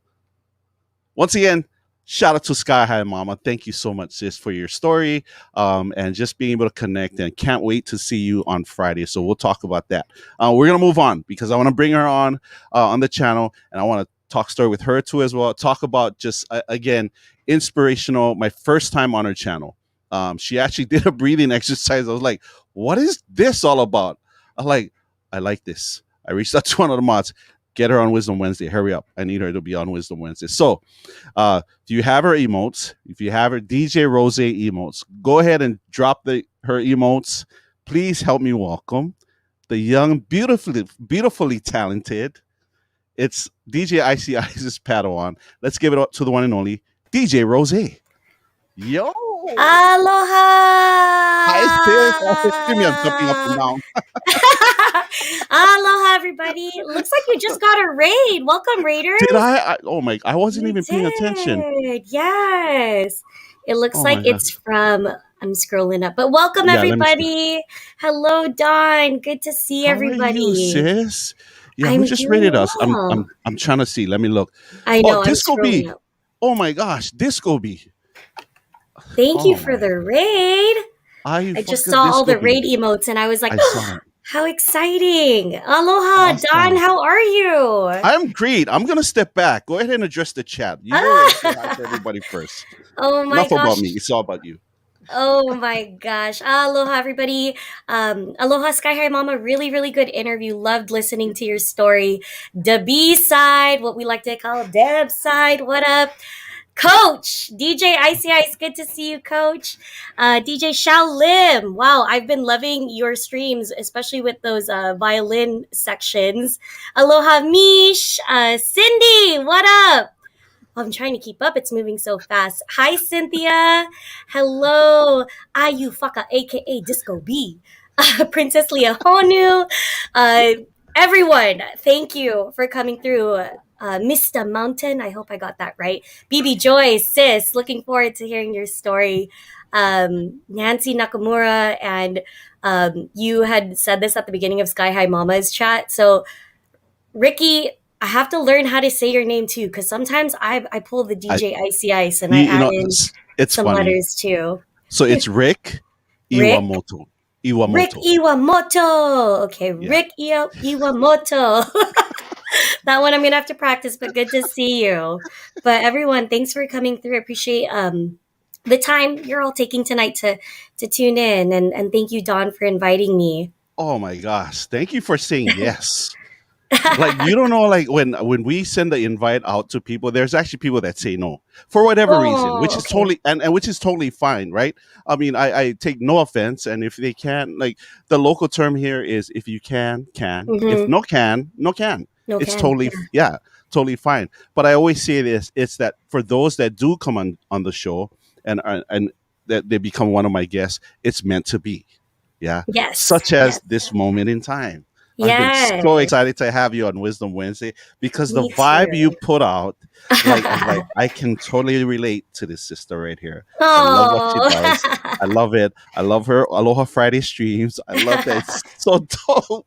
Once again, shout out to Skyhigh Mamma. Thank you so much, sis, for your story and just being able to connect. And can't wait to see you on Friday. So we'll talk about that. We're going to move on because I want to bring her on the channel and I want to talk story with her too as well. Talk about just, again, inspirational. My first time on her channel. She actually did a breathing exercise. I was like, what is this all about? I like this. I reached out to one of the mods. Get her on Wisdom Wednesday. Hurry up. I need her to be on Wisdom Wednesday. So if you have her emotes, if you have her DeeJay Rosehhh emotes, go ahead and drop her emotes. Please help me welcome the young, beautifully talented. It's DJ ICI's Padawan. Let's give it up to the one and only DeeJay Rosehhh. Yo. Aloha! Hi, sis. I'm jumping up and down. Aloha, everybody. Looks like you just got a raid. Welcome, raiders. Did I? Oh my! I wasn't even paying attention. Yes. It looks like it's from. I'm scrolling up, but welcome everybody. Hello, Dawn. Good to see everybody. How are you, sis? Yeah, who just raided us? I'm trying to see. Let me look. I know. Disco B. Oh my gosh, Disco B. Thank you for the raid. I just saw all the raid emotes and I was like, how exciting. Aloha, awesome. Don, how are you? I'm great. I'm going to step back. Go ahead and address the chat. You know say hi to everybody first. Oh my gosh. Enough about me. It's all about you. Oh my gosh. Aloha, everybody. Aloha, Skyhigh Mamma. Really, really good interview. Loved listening to your story. The B-side, what we like to call Deb side. What up? Coach DJ Icy Ice, good to see you, Coach. DJ Xiao Lim, wow, I've been loving your streams, especially with those violin sections. Aloha Mish, Cindy, what up? I'm trying to keep up. It's moving so fast. Hi, Cynthia. Hello, Ayu Faka, aka Disco B, Princess Leah Honu. Everyone, thank you for coming through. Mr. Mountain, I hope I got that right. Bebe Joy, sis, looking forward to hearing your story. Nancy Nakamura, and you had said this at the beginning of Skyhigh Mamma's chat. So, Ricky, I have to learn how to say your name too, because sometimes I pull the DJ Icy Ice and I add in some letters too. So it's Rick Iwamoto. Rick Iwamoto. Okay, yeah. Rick Iwamoto. That one I'm going to have to practice, but good to see you. But everyone, thanks for coming through. I appreciate the time you're all taking tonight to tune in. And thank you, Dawn, for inviting me. Oh, my gosh. Thank you for saying yes. Like you don't know, like when we send the invite out to people, there's actually people that say no for whatever reason, Oh, which is okay. totally and which is totally fine, right? I mean, I take no offense, and if they can't, like the local term here is if you can, if Mm-hmm. no can, no can. No It's can. totally Yeah. yeah, totally fine. But I always say this: it's that for those that do come on the show and that they become one of my guests, it's meant to be, yeah, Yes. such as Yes. this moment in time. I've been so Yes. excited to have you on Wisdom Wednesday because the Me vibe you too. put out, like I can totally relate to this sister right here. I love what she Oh. does. I love it. I love her Aloha Friday streams. I love that it's so dope.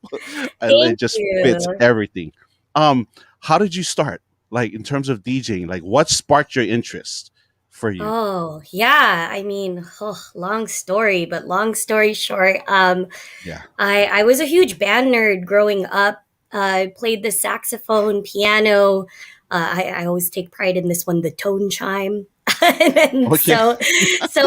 And it Thank just fits you. everything. Um, how did you start? Like in terms of DJing, like what sparked your interest for you? Oh, yeah. I mean, oh, long story, but long story short, Yeah. I was a huge band nerd growing up. I played the saxophone, piano. I always take pride in this one, the tone chime. And Okay. so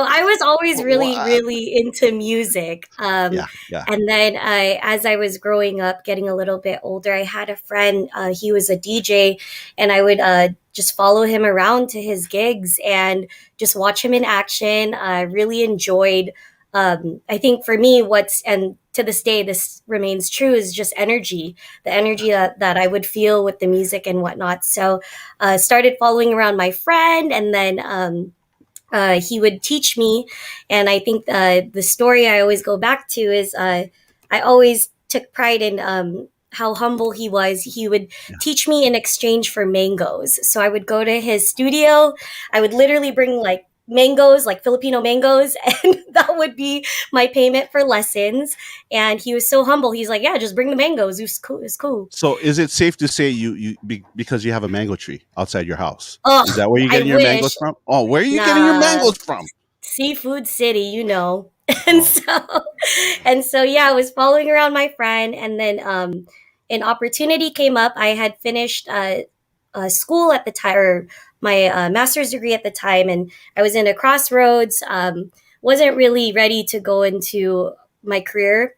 I was always really, What? really into music. Yeah. Yeah. And then as I was growing up, getting a little bit older, I had a friend. He was a DJ, and I would just follow him around to his gigs and just watch him in action. I really enjoyed. I think for me, what's and to this day, this remains true is just energy, the energy that I would feel with the music and whatnot. So, started following around my friend, and then he would teach me. And I think the story I always go back to is I always took pride in how humble he was. He would Yeah. teach me in exchange for mangoes. So I would go to his studio. I would literally bring like mangoes, like Filipino mangoes, and that would be my payment for lessons. And he was so humble. He's like, "Yeah, just bring the mangoes. It's cool. It's cool." So is it safe to say because you have a mango tree outside your house? Oh, Is that where you're I getting your mangoes wish. from? Oh, where are you getting your Nah, mangoes from? seafood city, you know. And Oh, so yeah, I was following around my friend, and then an opportunity came up. I had finished school at the time, or my master's degree at the time, and I was in a crossroads. Wasn't really ready to go into my career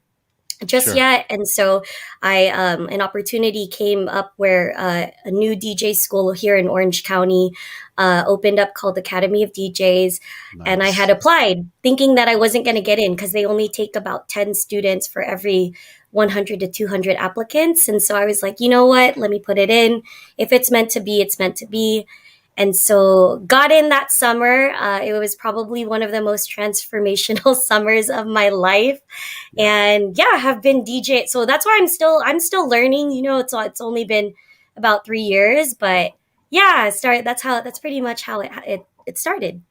just sure. yet. And so I an opportunity came up where a new DJ school here in Orange County opened up called Academy of DJs. And I had Nice. applied thinking that I wasn't going to get in because they only take about 10 students for every 100 to 200 applicants. And so I was like, you know what, let me put it in. If it's meant to be, it's meant to be. And so got in that summer. It was probably one of the most transformational summers of my life. Yeah. And yeah, have been DJ. So that's why I'm still learning. You know, it's only been about 3 years, but yeah, that's pretty much how it started.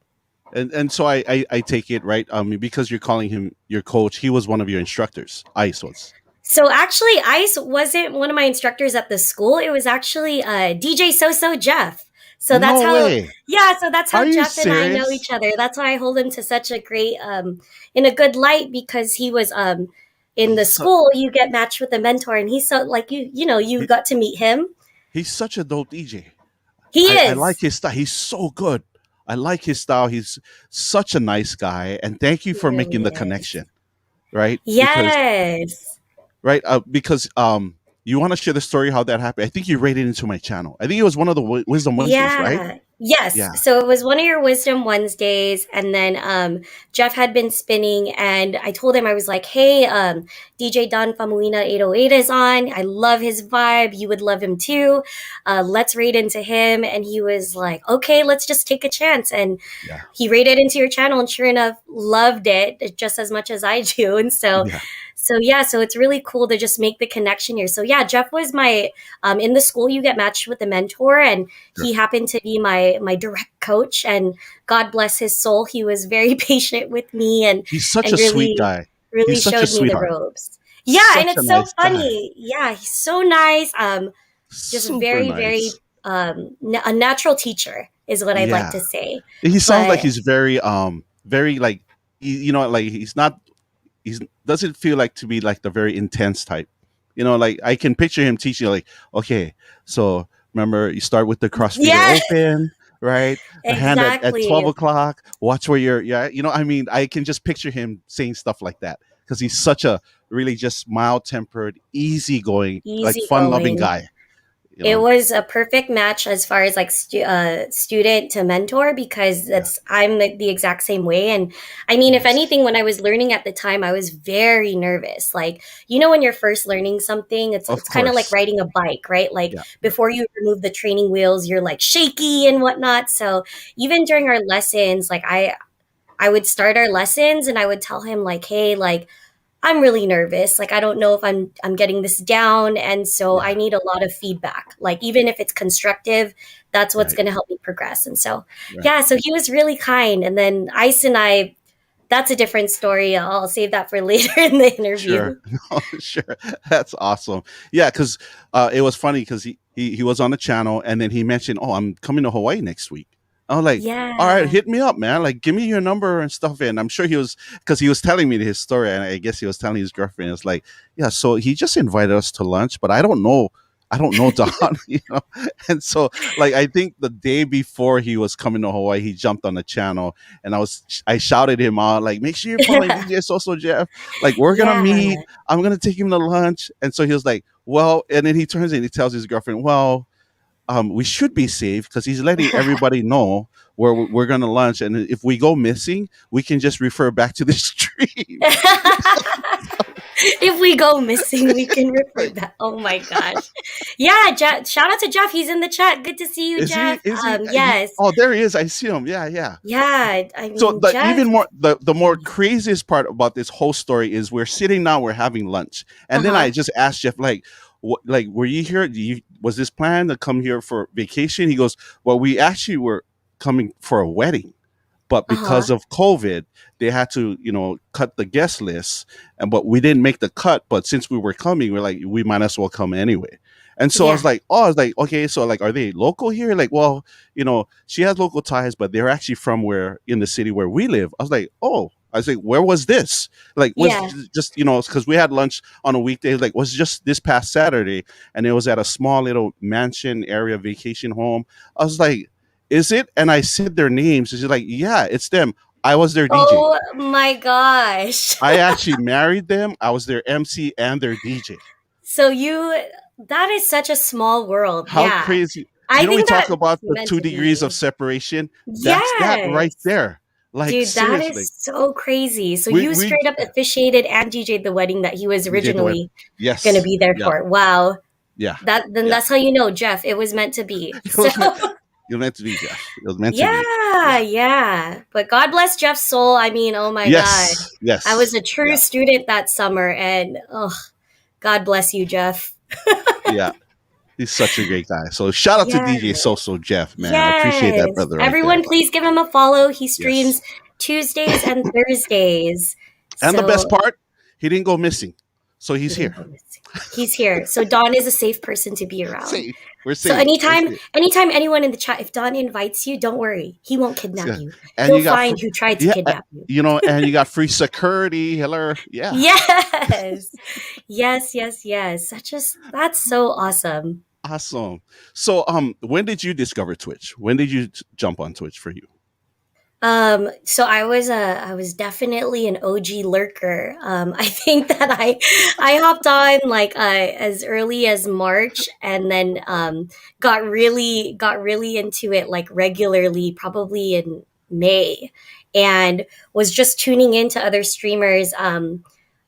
And so I take it right. Because you're calling him your coach, he was one of your instructors. Ice was. So actually, Ice wasn't one of my instructors at the school. It was actually DJ So Jeff. So that's No how, way. yeah. So that's Are how you Jeff and I know serious? each other. That's why I hold him to such a great, in a good light because he was in the He's so school. You get matched with a mentor, and he's so like you he, got to meet him. he's such a dope DJ. He I like is. his style. He's so good. I like his style. He's such a nice guy. And thank you He for making really the is. connection, right? Yes. Because you want to share the story how that happened. I think you rated into my channel. I think it was one of the Wisdom Wednesdays, right? Yeah. Yes. Yeah. So it was one of your Wisdom Wednesdays, and then Jeff had been spinning, and I told him I was like, "Hey, DJ Don Famuina 808 is on. I love his vibe. You would love him too. Let's raid into him." And he was like, "Okay, let's just take a chance." And Yeah. he raided into your channel, and sure enough, loved it just as much as I do. And Yeah. so yeah, so it's really cool to just make the connection here. So yeah, Jeff was my in the school you get matched with a mentor, and Sure. he happened to be my direct coach. And God bless his soul, he was very patient with me He's such and a sweet really guy. really He's such a showed me the sweetheart. ropes. Yeah, and Such a it's so nice guy. funny. Yeah, he's so nice. Just Super very nice. a natural teacher is what I'd like Yeah. to say. He sounds like But he's very like like he's doesn't feel like to be like the very intense type. Like I can picture him teaching like, okay, so remember you start with the crossfader yeah, open, right? The hand at exactly. 12 o'clock. Watch where you're. Yeah, I mean, I can just picture him saying stuff like that because he's such a really just mild tempered, easygoing, like fun loving Easygoing. guy. You It know. was a perfect match as far as like student to mentor, because Yeah. I'm like the exact same way. And I mean, if Nice. anything, when I was learning at the time, I was very nervous. Like, when you're first learning something, Of it's kind of like course. riding a bike, right? Like Yeah. before you remove the training wheels, you're like shaky and whatnot. So even during our lessons, like I would start our lessons and I would tell him like, hey, like I'm really nervous. Like I don't know if I'm getting this down, and so I Yeah. need a lot of feedback. Like even if it's constructive, that's what's Right. going to help me progress. And so Right. yeah, so he was really kind. And then Ice and I, that's a different story. I'll save that for later in the Sure. interview. No, sure. That's awesome. Yeah, because it was funny because he was on the channel and then he mentioned, "Oh, I'm coming to Hawaii next week." I was like, "All right, Yeah. hit me up, man. Like, give me your number and stuff." And I'm sure he was because he was telling me his story, and I guess he was telling his girlfriend. It's like, yeah, so he just invited us to lunch, but I don't know. I don't know Don, And so, like, I think the day before he was coming to Hawaii, he jumped on the channel, and I shouted him out, like, make sure you're following DJ Soso Jeff. Like, we're gonna Yeah. meet. I'm gonna take him to lunch. And so he was like, well, and then he turns and he tells his girlfriend, well, we should be safe because he's letting everybody know where we're gonna lunch, and if we go missing, we can just refer back to the stream. If we go missing, we can report that. Oh my gosh. Yeah, shout out to Jeff. He's in the chat. Good to see you, Is he? Jeff. Is he? Yes. Oh, there he is. I see him. Yeah, yeah. Yeah, I So mean, the Jeff. even more the more craziest part about this whole story is we're sitting down, we're having lunch, and then I Uh-huh. just asked Jeff, like, what, like, were you here? Was this planned to come here for vacation? He goes, well, we actually were coming for a wedding, but Uh-huh. because of COVID, they had to, cut the guest list, but we didn't make the cut. But since we were coming, we're like, we might as well come anyway. And so Yeah. I was like, okay, so like, are they local here? Like, well, she has local ties, but they're actually from where in the city where we live. I was like, oh, I was like, where was this? Like, was Yeah. just, because we had lunch on a weekday, like, was just this past Saturday, and it was at a small little mansion area vacation home. I was like, is it? And I said their names. She's like, yeah, it's them. I was their DJ. Oh my gosh. I actually married them. I was their MC and their DJ. So that is such a small world. How Yeah. crazy. I We think talk that's about the meant two to degrees of be. separation. That's that right Yes. there. Like, Dude, that seriously. is so crazy. So We, you we straight up officiated and DJ'd the wedding that he was DJ the web. originally going to Yes. be there Yeah. for. Wow. Yeah. Then Yeah. that's how you know, Jeff, it was meant to be. It So was meant to be, Jeff. It was meant to be. yeah. But God bless Jeff's soul. I mean, oh my God. Yes. Yes. I was a true Yeah. student that summer, and God bless you, Jeff. Yeah. He's such a great guy. So shout out to DJ Yes. Soso Jeff, man. I appreciate that, brother. Right Everyone, there. please give him a follow. He Yes. streams Tuesdays and Thursdays. And the So- best part, he didn't go missing. So he's He here. didn't go missing. He's here. So Don is a safe person to be around. Safe. We're So safe. anytime anyone in the chat, if Don invites you, don't worry. He won't kidnap Yeah. you. And He'll you got find who tried to kidnap you. and you got free security. Hello. Yeah. Yes. Yes. That's so awesome. Awesome. So when did you discover Twitch? When did you jump on Twitch for you? So I was definitely an OG lurker. I think that I hopped on like as early as March, and then got really into it like regularly probably in May, and was just tuning into other streamers.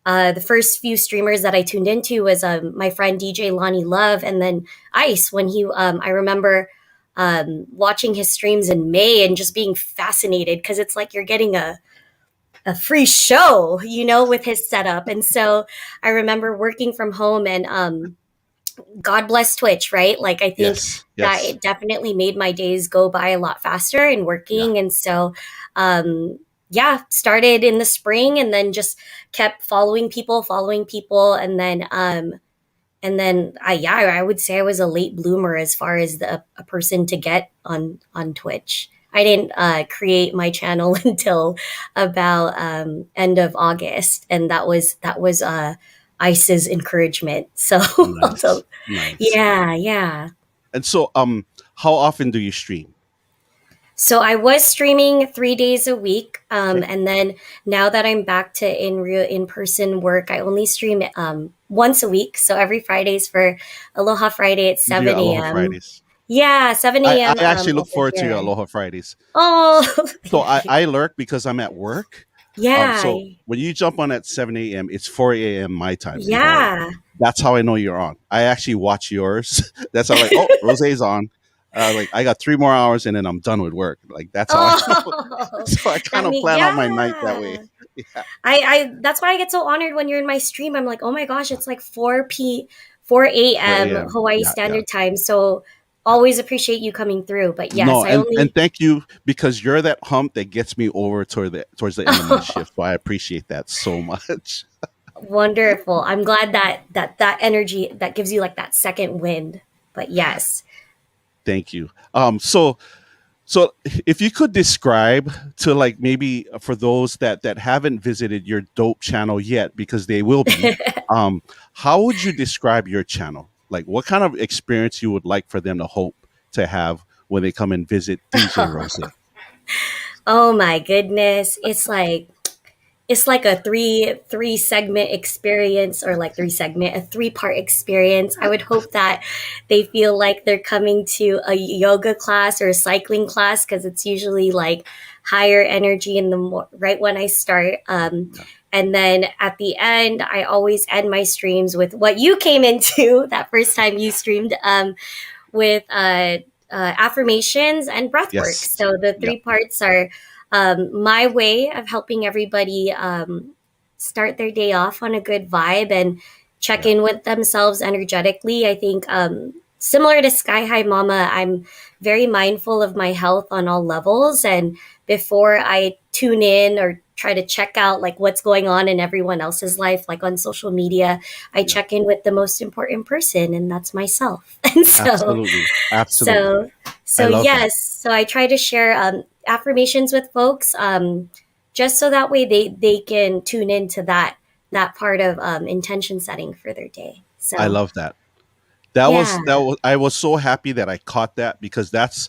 The first few streamers that I tuned into was my friend DJ Lonnie Love, and then Ice. When I remember watching his streams in May and just being fascinated because it's like you're getting a free show, with his setup. And so I remember working from home, and God bless Twitch, right? Like I think that it definitely made my days go by a lot faster in working. And so started in the spring and then just kept following people. And then I would say I was a late bloomer as far as a person to get on Twitch. I didn't create my channel until about end of August, and that was Ice's encouragement. So, Nice. yeah. And so how often do you stream? So I was streaming 3 days a week, Okay. and then now that I'm back to in person work, I only stream once a week. So every Fridays for Aloha Friday at You do your 7 Aloha a.m. Fridays. Yeah, 7 I a.m. actually look Over forward to your here. Aloha Fridays. Oh, So thank you. I lurk because I'm at work. Yeah, So when you jump on at 7 a.m., it's 4 a.m. my time in Hawaii. yeah. That's how I know you're on. I actually watch yours. That's how, like, oh, Rose's on. Like, I got 3 more hours and then I'm done with work. Like, that's how I know. Oh, So I kind that of means plan out my night that way. yeah. Yeah. I that's why I get so honored when you're in my stream. I'm like, oh my gosh, it's like 4 a.m. 4 a.m. Hawaii Yeah, yeah. Standard Time. So always appreciate you coming through. But yes, No, I and only thank you because you're that hump that gets me over towards the end of my shift. So I appreciate that so much. wonderful. I'm glad that energy that gives you like that second wind. But yes. Thank you. So if you could describe to, like, maybe for those that haven't visited your dope channel yet, because they will be, um, how would you describe your channel? Like, what kind of experience you would like for them to hope to have when they come and visit DJ Rose? Oh my goodness. It's like a three segment experience, or like a 3 part experience. I would hope that they feel like they're coming to a yoga class or a cycling class, because it's usually like higher energy in the right when I start. Yeah, And then at the end, I always end my streams with what you came into that first time you streamed, with affirmations and breath work. yes, So the yeah, 3 parts are my way of helping everybody start their day off on a good vibe and check yeah, in with themselves energetically. I think similar to Skyhigh Mama, I'm very mindful of my health on all levels. And before I tune in or try to check out like what's going on in everyone else's life, like on social media, I yeah. check in with the most important person, and that's myself. And Absolutely, absolutely. so, I so love that. yes, so I try to share affirmations with folks, just so that way they can tune into that part of intention setting for their day. I So love that. That yeah. was that was I was so happy that I caught that because that's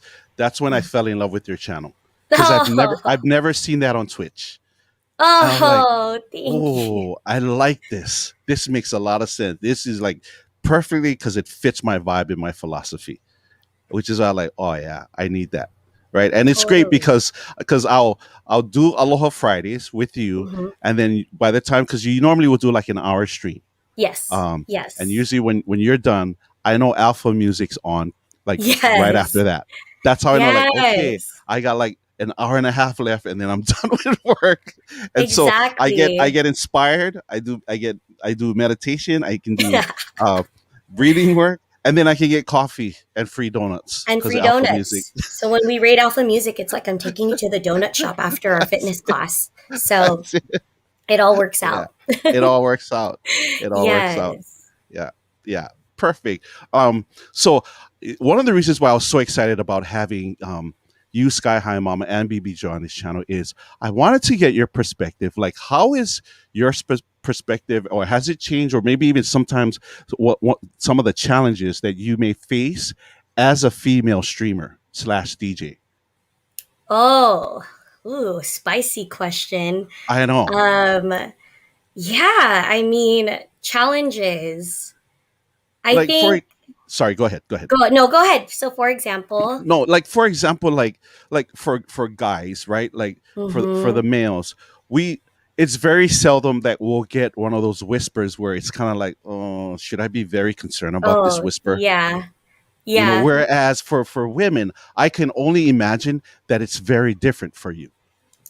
when I fell in love with your channel because Oh, I've never seen that on Twitch. And I'm like, oh, thank you. oh, I like this. This makes a lot of sense. This is like perfectly because it fits my vibe and my philosophy, which is why I'm like, oh yeah, I need that. Right. And it's great Totally. because I'll do Aloha Fridays with you. Hmm. And then by the time, because you normally will do like an hour stream. Yes. Um, and Yes. usually when you're done, I know Alpha Music's on like right Yes. after that. That's how I know, like, okay, Yes. I got like an hour and a half left and then I'm done with work. And so I Exactly. get inspired. I do meditation. I can do uh breathing work, and then I can get coffee and free donuts And because free of Alpha Music. donuts. So when we rate Alpha Music, it's like I'm taking you to the donut shop after our That's fitness class. So that's it. it all works Yeah. out. It all works out. It all works out. Yes. Yeah. Yeah. Perfect. So one of the reasons why I was so excited about having you, Sky High Mama, and Bebe Joy on this channel is I wanted to get your perspective. Like, how is your perspective, or has it changed, or maybe even sometimes what some of the challenges that you may face as a female streamer slash DJ? Oh, ooh, spicy question. I know. Um, yeah, I mean, challenges. I Like for think sorry, go ahead. Go ahead. go ahead. So for example, No, like for example, like for guys, right? Like for mm-hmm. the males, we it's very seldom that we'll get one of those whispers where it's kind of like, oh, should I be very concerned about this Oh, whisper? yeah. You know, Yeah, whereas for women, I can only imagine that it's very different for you,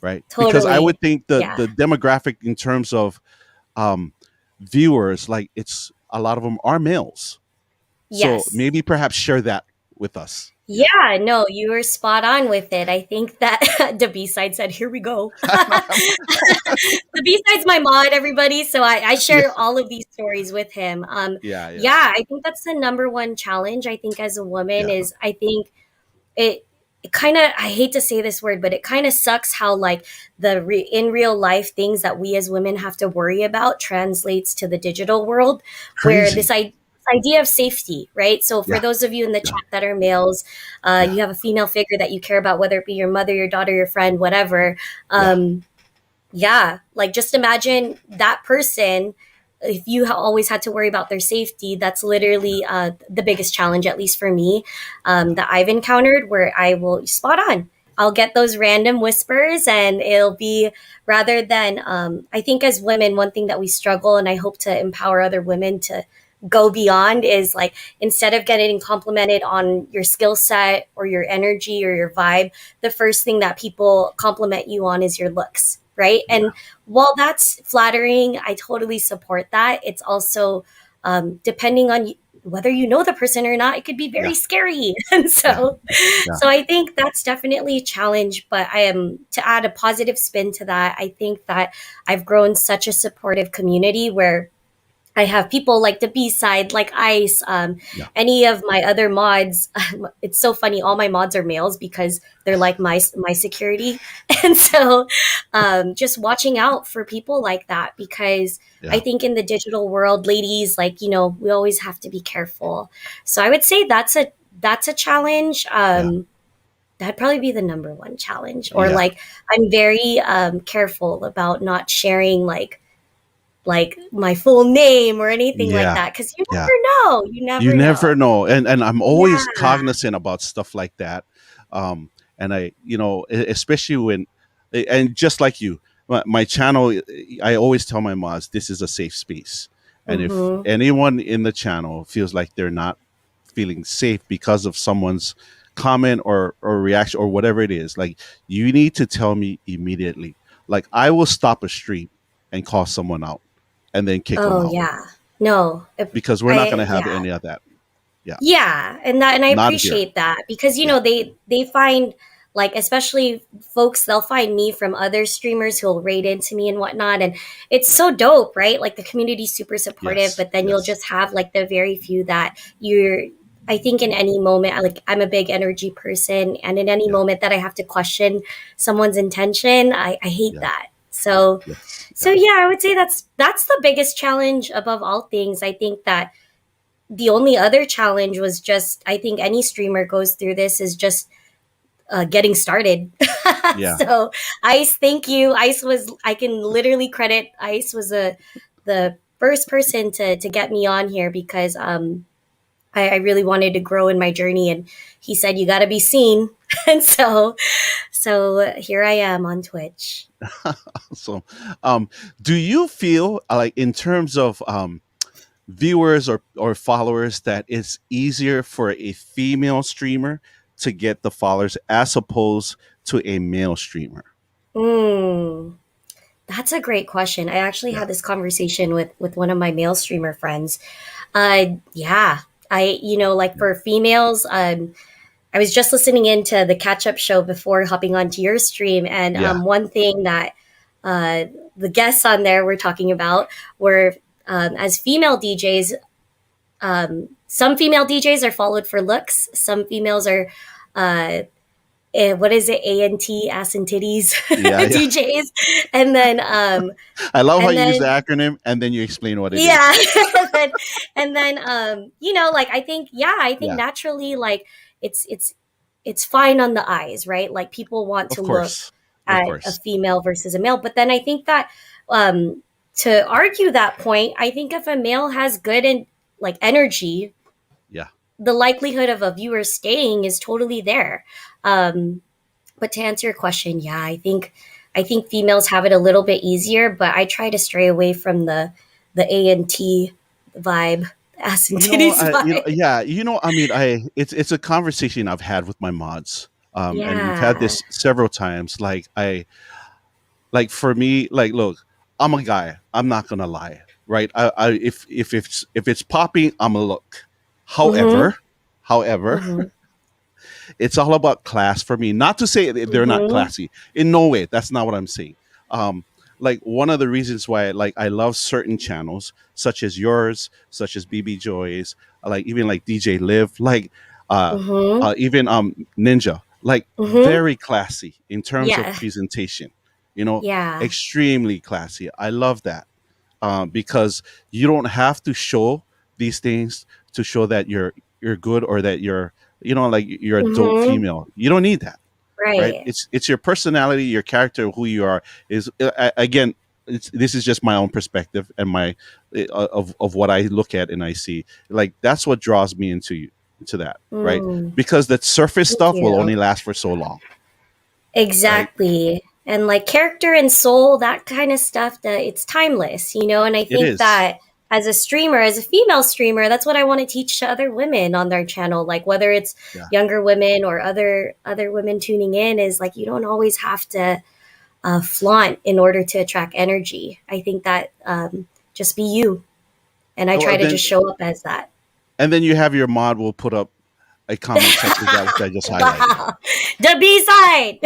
right? Because I totally. would think Yeah. the demographic in terms of um viewers, like it's a lot of them are males. So Yes. maybe perhaps share that with us. Yeah. Yeah, no, you were spot on with it. I think that the B side said, "Here we go." The B side's my mod, everybody. So I Yeah. share all of these stories with him. Yeah, yeah, Yeah, I think that's the number one challenge. I think as a woman yeah. is, I think it, it kind of, I hate to say this word, but it kind of sucks how like in real life things that we as women have to worry about translates to the digital world, where Crazy. idea of safety, right? So for Yeah. those of you in the Yeah. chat that are males, Yeah. you have a female figure that you care about, whether it be your mother, your daughter, your friend, whatever. Yeah. Yeah, like just imagine that person. If you always had to worry about their safety, that's literally the biggest challenge, at least for me, that I've encountered, where I will spot on. I'll get those random whispers, and it'll be rather than, I think as women, one thing that we struggle, and I hope to empower other women to go beyond, is like, instead of getting complimented on your skill set or your energy or your vibe, the first thing that people compliment you on is your looks, right? Yeah. And while that's flattering, I totally support that. It's also, depending on whether you know the person or not, it could be Yeah. very scary. And Yeah. so, Yeah. so I think that's definitely a challenge. But I am, to add a positive spin to that, I think that I've grown such a supportive community where I have people like the B side, like Ice, Yeah. any of my other mods. It's so funny. All my mods are males because they're like my security, and so just watching out for people like that, because I Yeah. think in the digital world, ladies, like, we always have to be careful. So I would say that's a challenge. Yeah. That'd probably be the number one challenge. Or Yeah. like, I'm very careful about not sharing like my full name or anything like Yeah. that, because you Yeah. never know. You You never know. never know, and I'm always Yeah. cognizant about stuff like that. And I, especially when, and just like you, my channel, I always tell my mods this is a safe space, and if Mm-hmm. anyone in the channel feels like they're not feeling safe because of someone's comment or reaction or whatever it is, like, you need to tell me immediately. Like, I will stop a stream and call someone out and then kick them Oh out, yeah. No. because we're not going to I have Yeah. any of that. Yeah. Yeah, and I Not here. appreciate that, because Yeah. they find, like, especially folks, they'll find me from other streamers who'll raid into me and whatnot, and it's so dope, right? Like, the community's super supportive, Yes. but then you'll Yes. just have like the very few that you're. I think in any moment, like, I'm a big energy person, and in any Yeah. moment that I have to question someone's intention, I hate Yeah. that. So Yes. so Yeah. yeah, I would say that's the biggest challenge above all things. I think that the only other challenge was just, I think any streamer goes through this, is just getting started. Yeah. So Ice, thank you. Ice was, I can literally credit Ice was the first person to get me on here, because I really wanted to grow in my journey, and he said you got to be seen. And so here I am on Twitch. So, do you feel like, in terms of viewers or followers, that it's easier for a female streamer to get the followers as opposed to a male streamer? Mm, that's a great question. I actually Yeah. had this conversation with one of my male streamer friends. Yeah, like, for females, I was just listening into the catch up show before hopping onto your stream, and Yeah. one thing that uh, the guests on there were talking about were, as female DJs, some female DJs are followed for looks. Some females are, uh, what is it, ANT, ass and titties Yeah. Yeah. DJs, and then I love how and you use the then acronym and then you explain what it is. yeah, and then like, I think Yeah. naturally, like, it's fine on the eyes, right? Like, people want Of to look course. Of at a course. female versus a male, but then I think that, to argue that point, I think if a male has good and like energy, Yeah. the likelihood of a viewer staying is totally there. Um, but to answer your question, yeah, I think females have it a little bit easier, but I try to stray away from the ANT vibe, ass and titties vibe. Yeah. I mean, it's a conversation I've had with my mods. And we've had Yeah. this several times. Like, for me, like, look, I'm a guy. I'm not gonna lie, right? If it's popping, I'm a look. Mm-hmm. However, Mm-hmm. it's all about class for me. Not to say that they're not Mm-hmm. classy. In no way. That's not what I'm saying. Like, one of the reasons why, like, I love certain channels, such as yours, such as Bebe Joy's, like, even like DJ Live, like, uh, Mm-hmm. even Ninja, like, Mm-hmm. very classy in terms of Yeah. presentation. Yeah. Extremely classy. I love that, because you don't have to show these things to show that you're good, or that like you're a dope Mm-hmm. female. You don't need that, right? Right. It's your personality, your character, who you are. Is again, this is just my own perspective and my of what I look at and I see. Like that's what draws me into that, right? Mm, Because that surface thank stuff will you. only last for so long, right? Exactly. And like character and soul, that kind of stuff, that it's timeless, you know? And I It think is. that as a streamer, as a female streamer, that's what I want to teach to other women on their channel. Like whether it's Yeah. younger women or other women tuning in, is like you don't always have to flaunt in order to attract energy. I think that just be you. And I Oh, try to just show up as that. and then you have your mod will put up a comment such as that, which I just highlighted. Wow. The B side.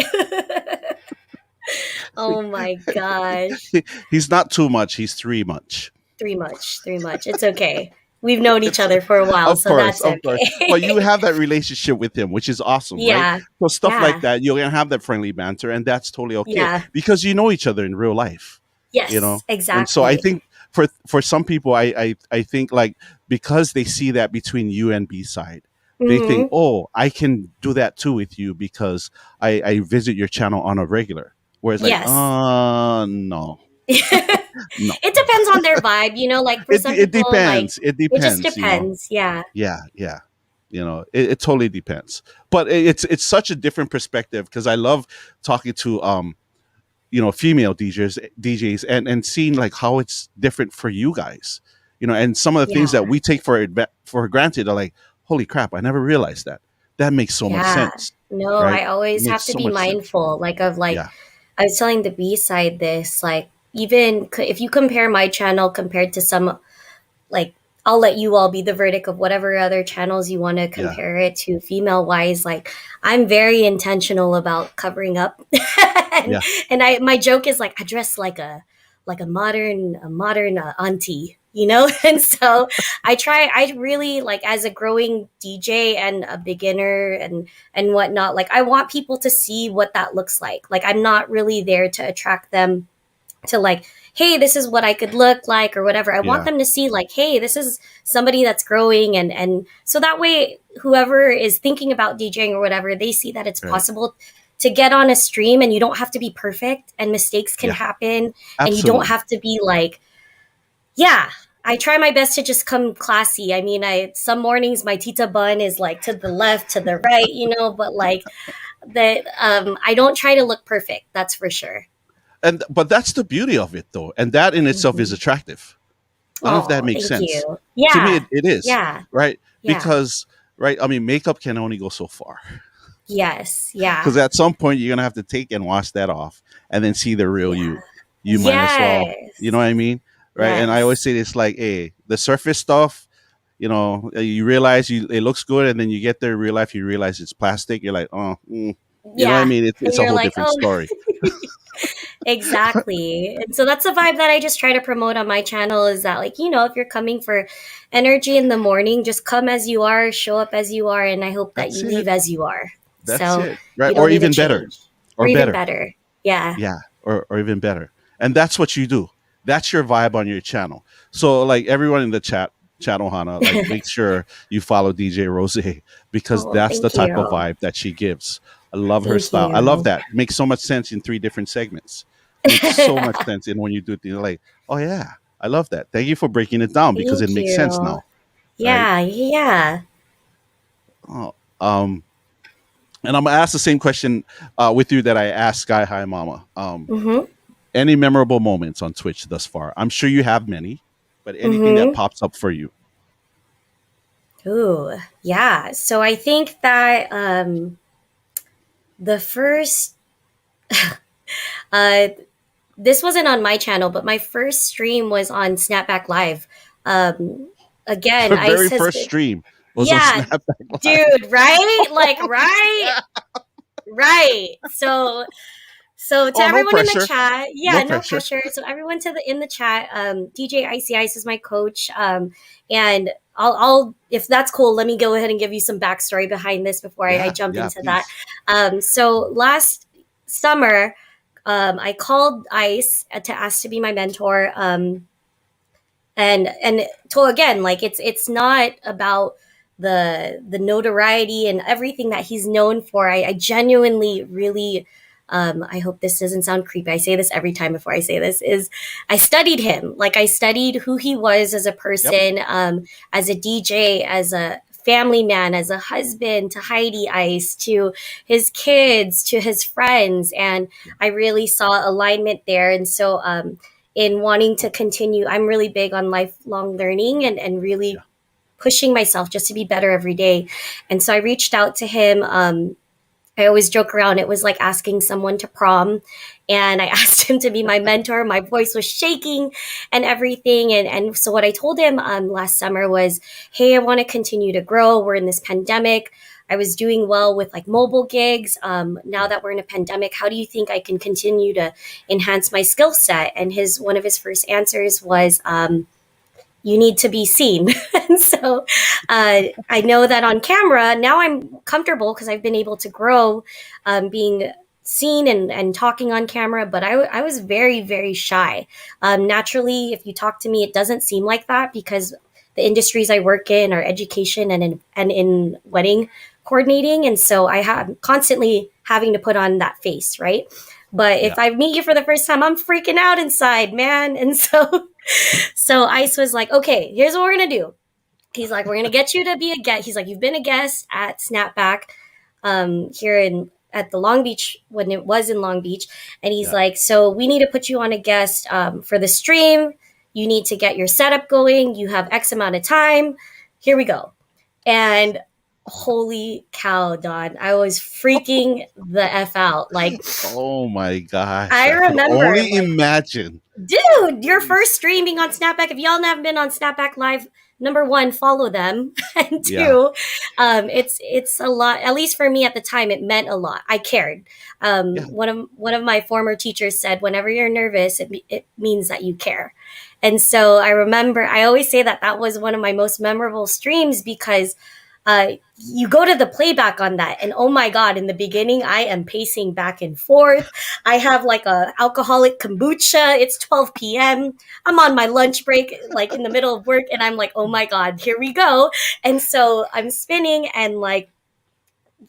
Oh my gosh. He's not too much. He's three much. Three much. Three much. It's okay. We've known each other for a while, Of so course, that's of course. But you okay. have that relationship with him, which is awesome, right? Yeah. So stuff like Yeah. that, you're gonna have that friendly banter, and that's totally okay Yeah. because you know each other in real life, you know. Yes, And so I exactly. think for some people, I think like because they see that between you and B side, they think, Hmm. oh, I can do that too with you because I visit your channel on a regular. Whereas like, Yes. no, no. It depends on their vibe, you know, like for some It people, like depends. It it just depends, you know. depends. Yeah. Yeah, yeah. It totally depends. But it's such a different perspective because I love talking to female DJs and seeing like how it's different for you guys. And some of the things Yeah. that we take for granted are like, holy crap, I never realized that. That makes so much Yeah. sense, No, right? I It always have makes to so be much sense. mindful, like, of like, Yeah, I was telling the B side this, like, even if you compare my channel compared to some, like, I'll let you all be the verdict of whatever other channels you want to yeah, compare it to female wise. Like, I'm very intentional about covering up. and yeah, my joke is like I dress like a modern auntie, you know? And so I really, like, as a growing DJ and a beginner and whatnot, like I want people to see what that looks like. Like I'm not really there to attract them to like, hey, this is what I could look like or whatever. I want yeah. them to see like, hey, this is somebody that's growing, and so that way whoever is thinking about DJing or whatever, they see that it's Right. possible to get on a stream and you don't have to be perfect and mistakes can Yeah, happen and you don't absolutely. have to be like, yeah. I try my best to just come classy. I mean, I some mornings my tita bun is like to the left, to the right, you know, but like that I don't try to look perfect, that's for sure. And but that's the beauty of it, though, and that in itself is Mhm. attractive. I don't know if that Oh, makes thank sense. you. To me, Yeah. it is, Yeah. right? Yeah. Because, right, I mean, makeup can only go so far. Yes. Because Yeah. at some point, you're going to have to take and wash that off and then see the real Yeah. you. You might as well, you know Yes. what I mean? Right. And I always Yes. say this like, hey, the surface stuff, you realize it looks good. And then you get there in real life, you realize it's plastic. You're like, oh, you know what I Yeah. mean? And It's a you're whole like, different oh, story. exactly. And so that's the vibe that I just try to promote on my channel, is that, like, if you're coming for energy in the morning, just come as you are, show up as you are, and I hope that That's you it. leave as you are. That's So it. Right. you don't Or need to even better. change. Or Or even better. better. Yeah. Yeah, or even better. And that's what you do. That's your vibe on your channel. So like everyone in the channel Hana, like make sure you follow DJ Rosehhh because Oh, that's the thank type of you. vibe that she gives. I love her Thank style. I love you. that. Makes so much sense in three different segments. Makes so much sense in when you do it. You're like, oh yeah, I love that. Thank you for breaking it down because it Thank makes sense you. now, right? Yeah. Yeah. Oh, and I'm gonna ask the same question with you that I asked Skyhigh Mama. Mm-hmm. Any memorable moments on Twitch thus far? I'm sure you have many, but anything that Mm-hmm. pops up for you? Ooh, yeah. So I think that the first uh this wasn't on my channel, but my first stream was on Snapback Live. Um Again, Your Ice very has first been, stream was on yeah, Snapback Live. dude, right? Like, right? Right. So to Oh, no everyone in the pressure. chat, No yeah, no pressure. pressure. So everyone to the in the chat, DJ Icy Ice is my coach, and I'll if that's cool, let me go ahead and give you some backstory behind this before I Yeah, jump yeah, into that. please. So last summer, I called Ice to ask to be my mentor, And so again, like it's not about the notoriety and everything that he's known for. I genuinely really, I hope this doesn't sound creepy, I say this every time before I say this, is I studied him. Like I studied who he was as a Yep. person, as a DJ, as a family man, as a husband to Heidi Ice, to his kids, to his friends. And I really saw alignment there. And so in wanting to continue, I'm really big on lifelong learning and really Yeah. pushing myself just to be better every day. And so I reached out to him. I always joke around. It was like asking someone to prom. And I asked him to be my mentor. My voice was shaking and everything. And so what I told him last summer was, hey, I want to continue to grow. We're in this pandemic. I was doing well with like mobile gigs. Now that we're in a pandemic, how do you think I can continue to enhance my skill set? And one of his first answers was, you need to be seen. And so I know that on camera, now I'm comfortable because I've been able to grow being seen and talking on camera, but I was very, very shy. Naturally, if you talk to me, it doesn't seem like that because the industries I work in are education and in wedding coordinating. And so I have constantly having to put on that face, right? But Yeah. if I meet you for the first time, I'm freaking out inside, man. And so Ice was like, okay, here's what we're gonna do. He's like, we're gonna get you to be a guest. He's like, you've been a guest at Snapback here in at the Long Beach when it was in Long Beach, and he's Yeah. like, so we need to put you on a guest for the stream. You need to get your setup going. You have X amount of time. Here we go. And holy cow, Don, I was freaking the F out. Like, Oh my gosh. I I can remember, only like, imagine. dude, your first streaming on Snapback. If y'all haven't been on Snapback Live, number one, follow them, and Yeah. two, it's a lot. At least for me at the time, it meant a lot. I cared. Yeah. One of my former teachers said, "Whenever you're nervous, it means that you care." And so I remember, I always say that that was one of my most memorable streams because you go to the playback on that, and oh my god, in the beginning I am pacing back and forth. I have like a alcoholic kombucha. It's 12 p.m. I'm on my lunch break, like in the middle of work, and I'm like, oh my god, here we go. And so I'm spinning, and like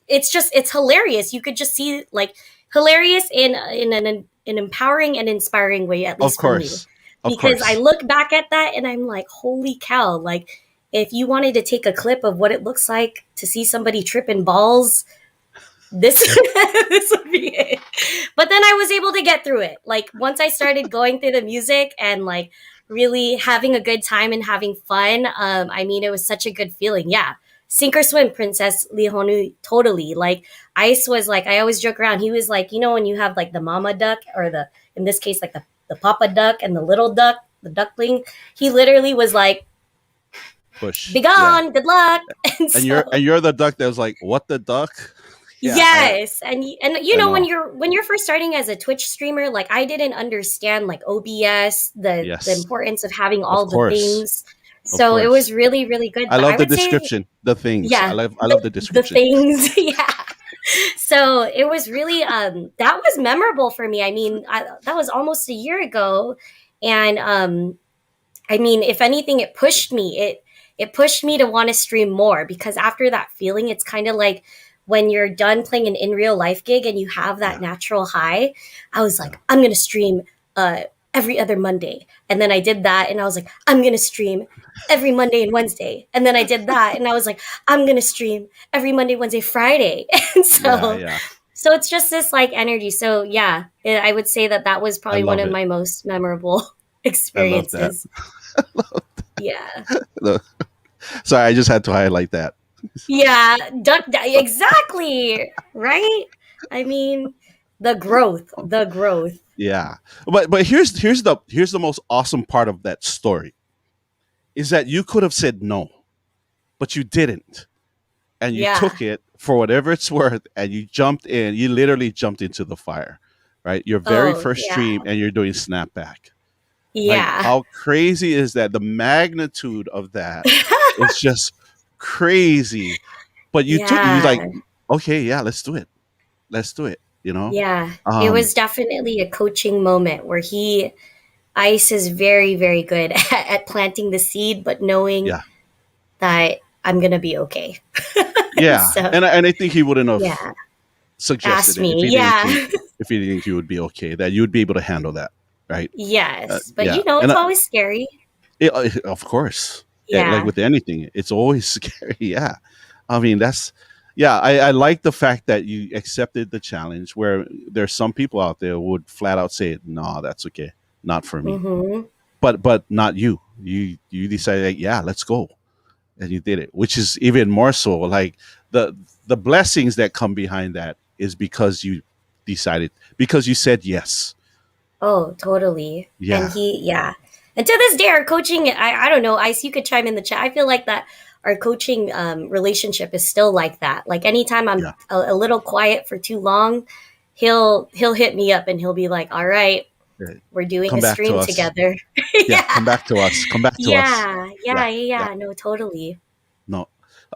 it's hilarious. You could just see like hilarious in an empowering and inspiring way, at Of least for me, course. Of because I course. look back at that and I'm like, holy cow, like if you wanted to take a clip of what it looks like to see somebody tripping balls, this this would be it. But then I was able to get through it. Like once I started going through the music and like really having a good time and having fun, I mean, it was such a good feeling. Yeah. Sink or swim, Princess Lihonu, totally. Like Ice was like, I always joke around. He was like, you know, when you have like the mama duck or in this case, like the papa duck and the little duck, the duckling, he literally was like, Push. be Yeah. gone, good luck. And And so you're the duck that was like, what the duck? Yeah, yes, and you I know know. when you're first starting as a Twitch streamer, like I didn't understand like OBS, the Yes. importance of having Of all the course. things. Of So it course. was really really good. I But I love the would say, description. The things. yeah, I love the the description. things, yeah. So it was really that was memorable for me. I mean, that was almost a year ago, and I mean, if anything, it pushed me. It pushed me to want to stream more because after that feeling, it's kind of like when you're done playing an in real life gig and you have that Yeah. natural high. I was Yeah. like, I'm gonna stream every other Monday, and then I did that, and I was like, I'm gonna stream every Monday and Wednesday, and then I did that, and I was like, I'm gonna stream every Monday, Wednesday, Friday, and Yeah. so Yeah. so it's just this like energy. So yeah, I would say that that was I probably one love of it. my most memorable I love that. experiences. Yeah. Sorry, I just had to highlight that. Yeah, exactly. Right? I mean, the growth. Yeah. But here's the most awesome part of that story is that you could have said no, but you didn't. And you Yeah. took it for whatever it's worth and you jumped in. You literally jumped into the fire. Right? Your very Oh, first yeah. stream and you're doing snapback. Like Yeah. how crazy is that? The magnitude of that is just crazy. But you like, Yeah. okay, yeah, let's do it. Let's do it. You know? Yeah. It Um, was definitely a coaching moment where he Ice is very, very good at planting the seed, but knowing Yeah, that I'm gonna be okay. yeah, So and I think he wouldn't have yeah, suggested ask it me. Yeah. if he didn't think you would be okay, that you would be able to handle that, right? Yes, but Yeah, you know and it's always scary. of course, like Yeah. with anything, it's always scary. Yeah, I mean that's yeah. I like the fact that you accepted the challenge. Where there's some people out there who would flat out say, "No, that's okay, not for me." Mm-hmm. But not you. You decided, like, yeah, let's go, and you did it, which is even more so. Like the the blessings that come behind that is because you decided, because you said yes. Oh, totally. And Yeah, yeah. And to this day, our coaching, I don't know, Ice, you could chime in the chat. I feel like that our coaching relationship is still like that. Like anytime I'm yeah. a little quiet for too long, he'll hit me up and he'll be like, all right, Yeah. we're doing Come a back to stream us. together. Yeah, come Yeah. back to us. Come back to us. Yeah. Yeah, Yeah. yeah. Yeah. No, totally. No.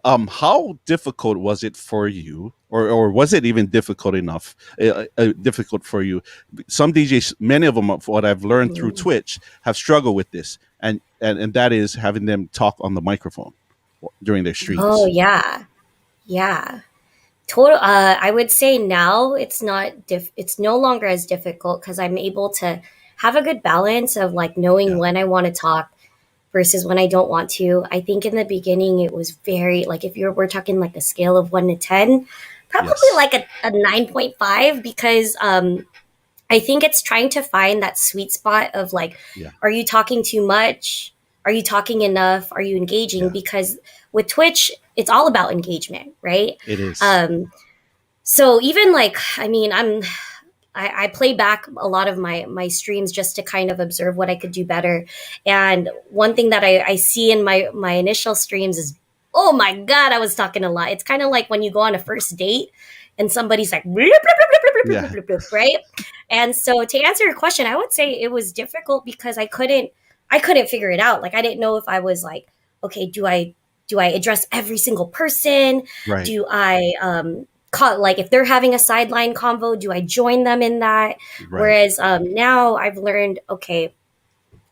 How difficult was it for you, or was it even difficult enough? Difficult for you? Some DJs, many of them, of what I've learned through Mm. Twitch, have struggled with this, and that is having them talk on the microphone during their Oh, streams. yeah. Yeah. Total. I would say now it's not. It's no longer as difficult because I'm able to have a good balance of like knowing Yeah. when I want to talk versus when I don't want to. I think in the beginning it was very like if we're talking like a scale of 1 to 10, probably Yes. like a 9.5 because I think it's trying to find that sweet spot of like, Yeah. are you talking too much? Are you talking enough? Are you engaging? Yeah. Because with Twitch, it's all about engagement, right? It is. Um, so even like, I mean, I play back a lot of my streams just to kind of observe what I could do better. And one thing that I see in my initial streams is, oh my god, I was talking a lot. It's kind of like when you go on a first date and somebody's like, bloop, bloop, bloop, bloop, bloop, bloop, Yeah. bloop, bloop, right? And so to answer your question, I would say it was difficult because I couldn't figure it out. Like I didn't know if I was like, okay, do I address every single person? Right. Do I like if they're having a sideline convo, do I join them in that? Right. Whereas now I've learned, okay,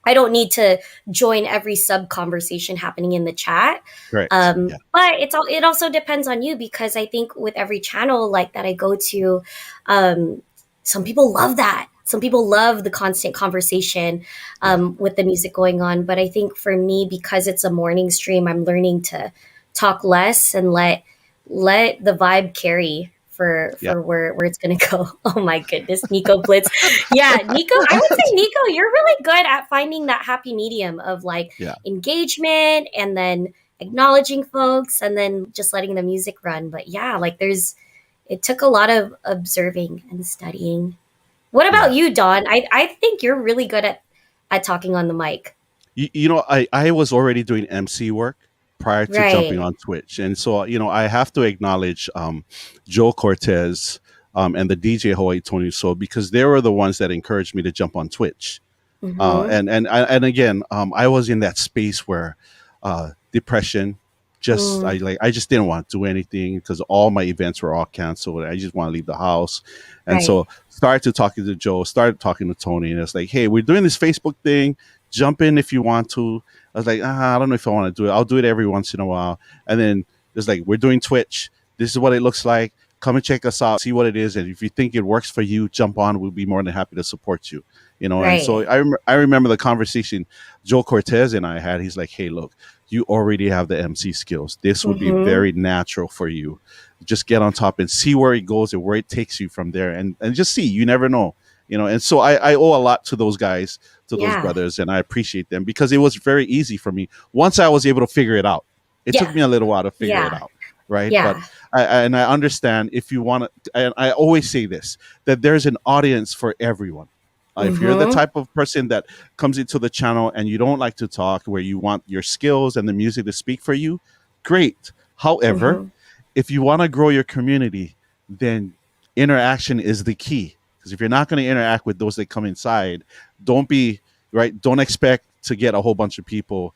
I don't need to join every sub conversation happening in the chat. Correct. Yeah. But it also depends on you because I think with every channel like that I go to, um, some people love that. Some people love the constant conversation Yeah. with the music going on. But I think for me, because it's a morning stream, I'm learning to talk less and let the vibe carry for Yeah. where it's gonna go. Oh my goodness, Nico Blitz. Yeah, Nico, I would say Nico, you're really good at finding that happy medium of like Yeah. engagement and then acknowledging folks and then just letting the music run. But yeah, like it took a lot of observing and studying. What about Yeah. you, Dawn? I think you're really good at talking on the mic. I was already doing MC work prior to jumping Right. on Twitch, and so I have to acknowledge Joe Cortez and the DJ Hawaii Tony So, because they were the ones that encouraged me to jump on Twitch. Mm-hmm. And again, I was in that space where depression. Mm, I just didn't want to do anything because all my events were all canceled. I just want to leave the house, and right. so started to talking to Joe, started talking to Tony, and it's like, hey, we're doing this Facebook thing. Jump in if you want to. I was like, I don't know if I want to do it. I'll do it every once in a while. And then it's like, we're doing Twitch. This is what it looks like. Come and check us out. See what it is, and if you think it works for you, jump on. We'll be more than happy to support you. And so Right. I remember the conversation Joe Cortez and I had. He's like, hey, look, you already have the MC skills. This would be Mm-hmm. very natural for you. Just get on top and see where it goes and where it takes you from there, and just see. You never know. And so I owe a lot to those guys, to those Yeah. brothers, and I appreciate them because it was very easy for me once I was able to figure it out. It took Yeah. me a little while to figure it Yeah. out, right? But Yeah. I understand, if you want to, and I always say this, that there's an audience for everyone. If you're the Mm-hmm. type of person that comes into the channel and you don't like to talk, where you want your skills and the music to speak for you, great. However, Mm-hmm. if you want to grow your community, then interaction is the key. Because if you're not going to interact with those that come inside, don't be right. Don't expect to get a whole bunch of people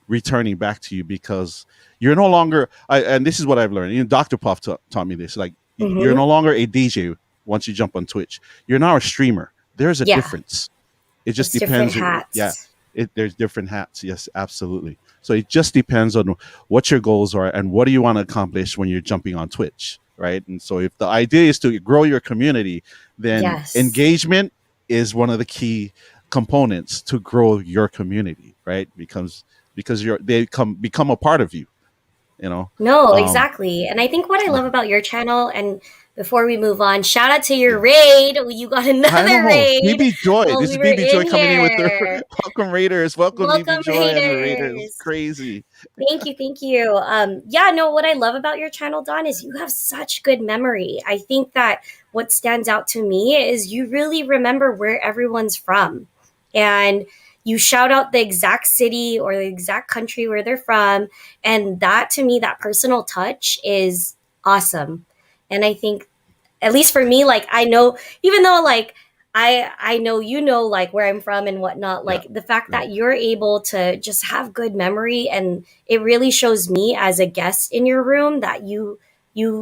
returning back to you, because you're no longer. And this is what I've learned. Dr. Puff taught me this. Like, you're Mm-hmm. no longer a DJ once you jump on Twitch. You're now a streamer. There's a Yeah. difference, It just It's different depends. Yeah, hats. there's different hats. Yes, absolutely. So it just depends on what your goals are and what do you want to accomplish when you're jumping on Twitch, right? And so if the idea is to grow your community, then Yes. engagement is one of the key components to grow your community, right? Because they become a part of you, you know. No, Um, exactly. And I think what I love about your channel, and before we move on, shout out to your raid. You got I another know. raid BB Joy. while This we is were BB Joy in coming in with their here. welcome Raiders. Welcome BB Welcome, Joy and the Raiders. raiders. Crazy. Thank you, thank you. Yeah, no, what I love about your channel, Don, is you have such good memory. I think that what stands out to me is you really remember where everyone's from. And you shout out the exact city or the exact country where they're from. And that to me, that personal touch is awesome. And I think at least for me, like I know, even though like I know you know like where I'm from and whatnot, Yeah. like the fact Right. that you're able to just have good memory, and it really shows me as a guest in your room that you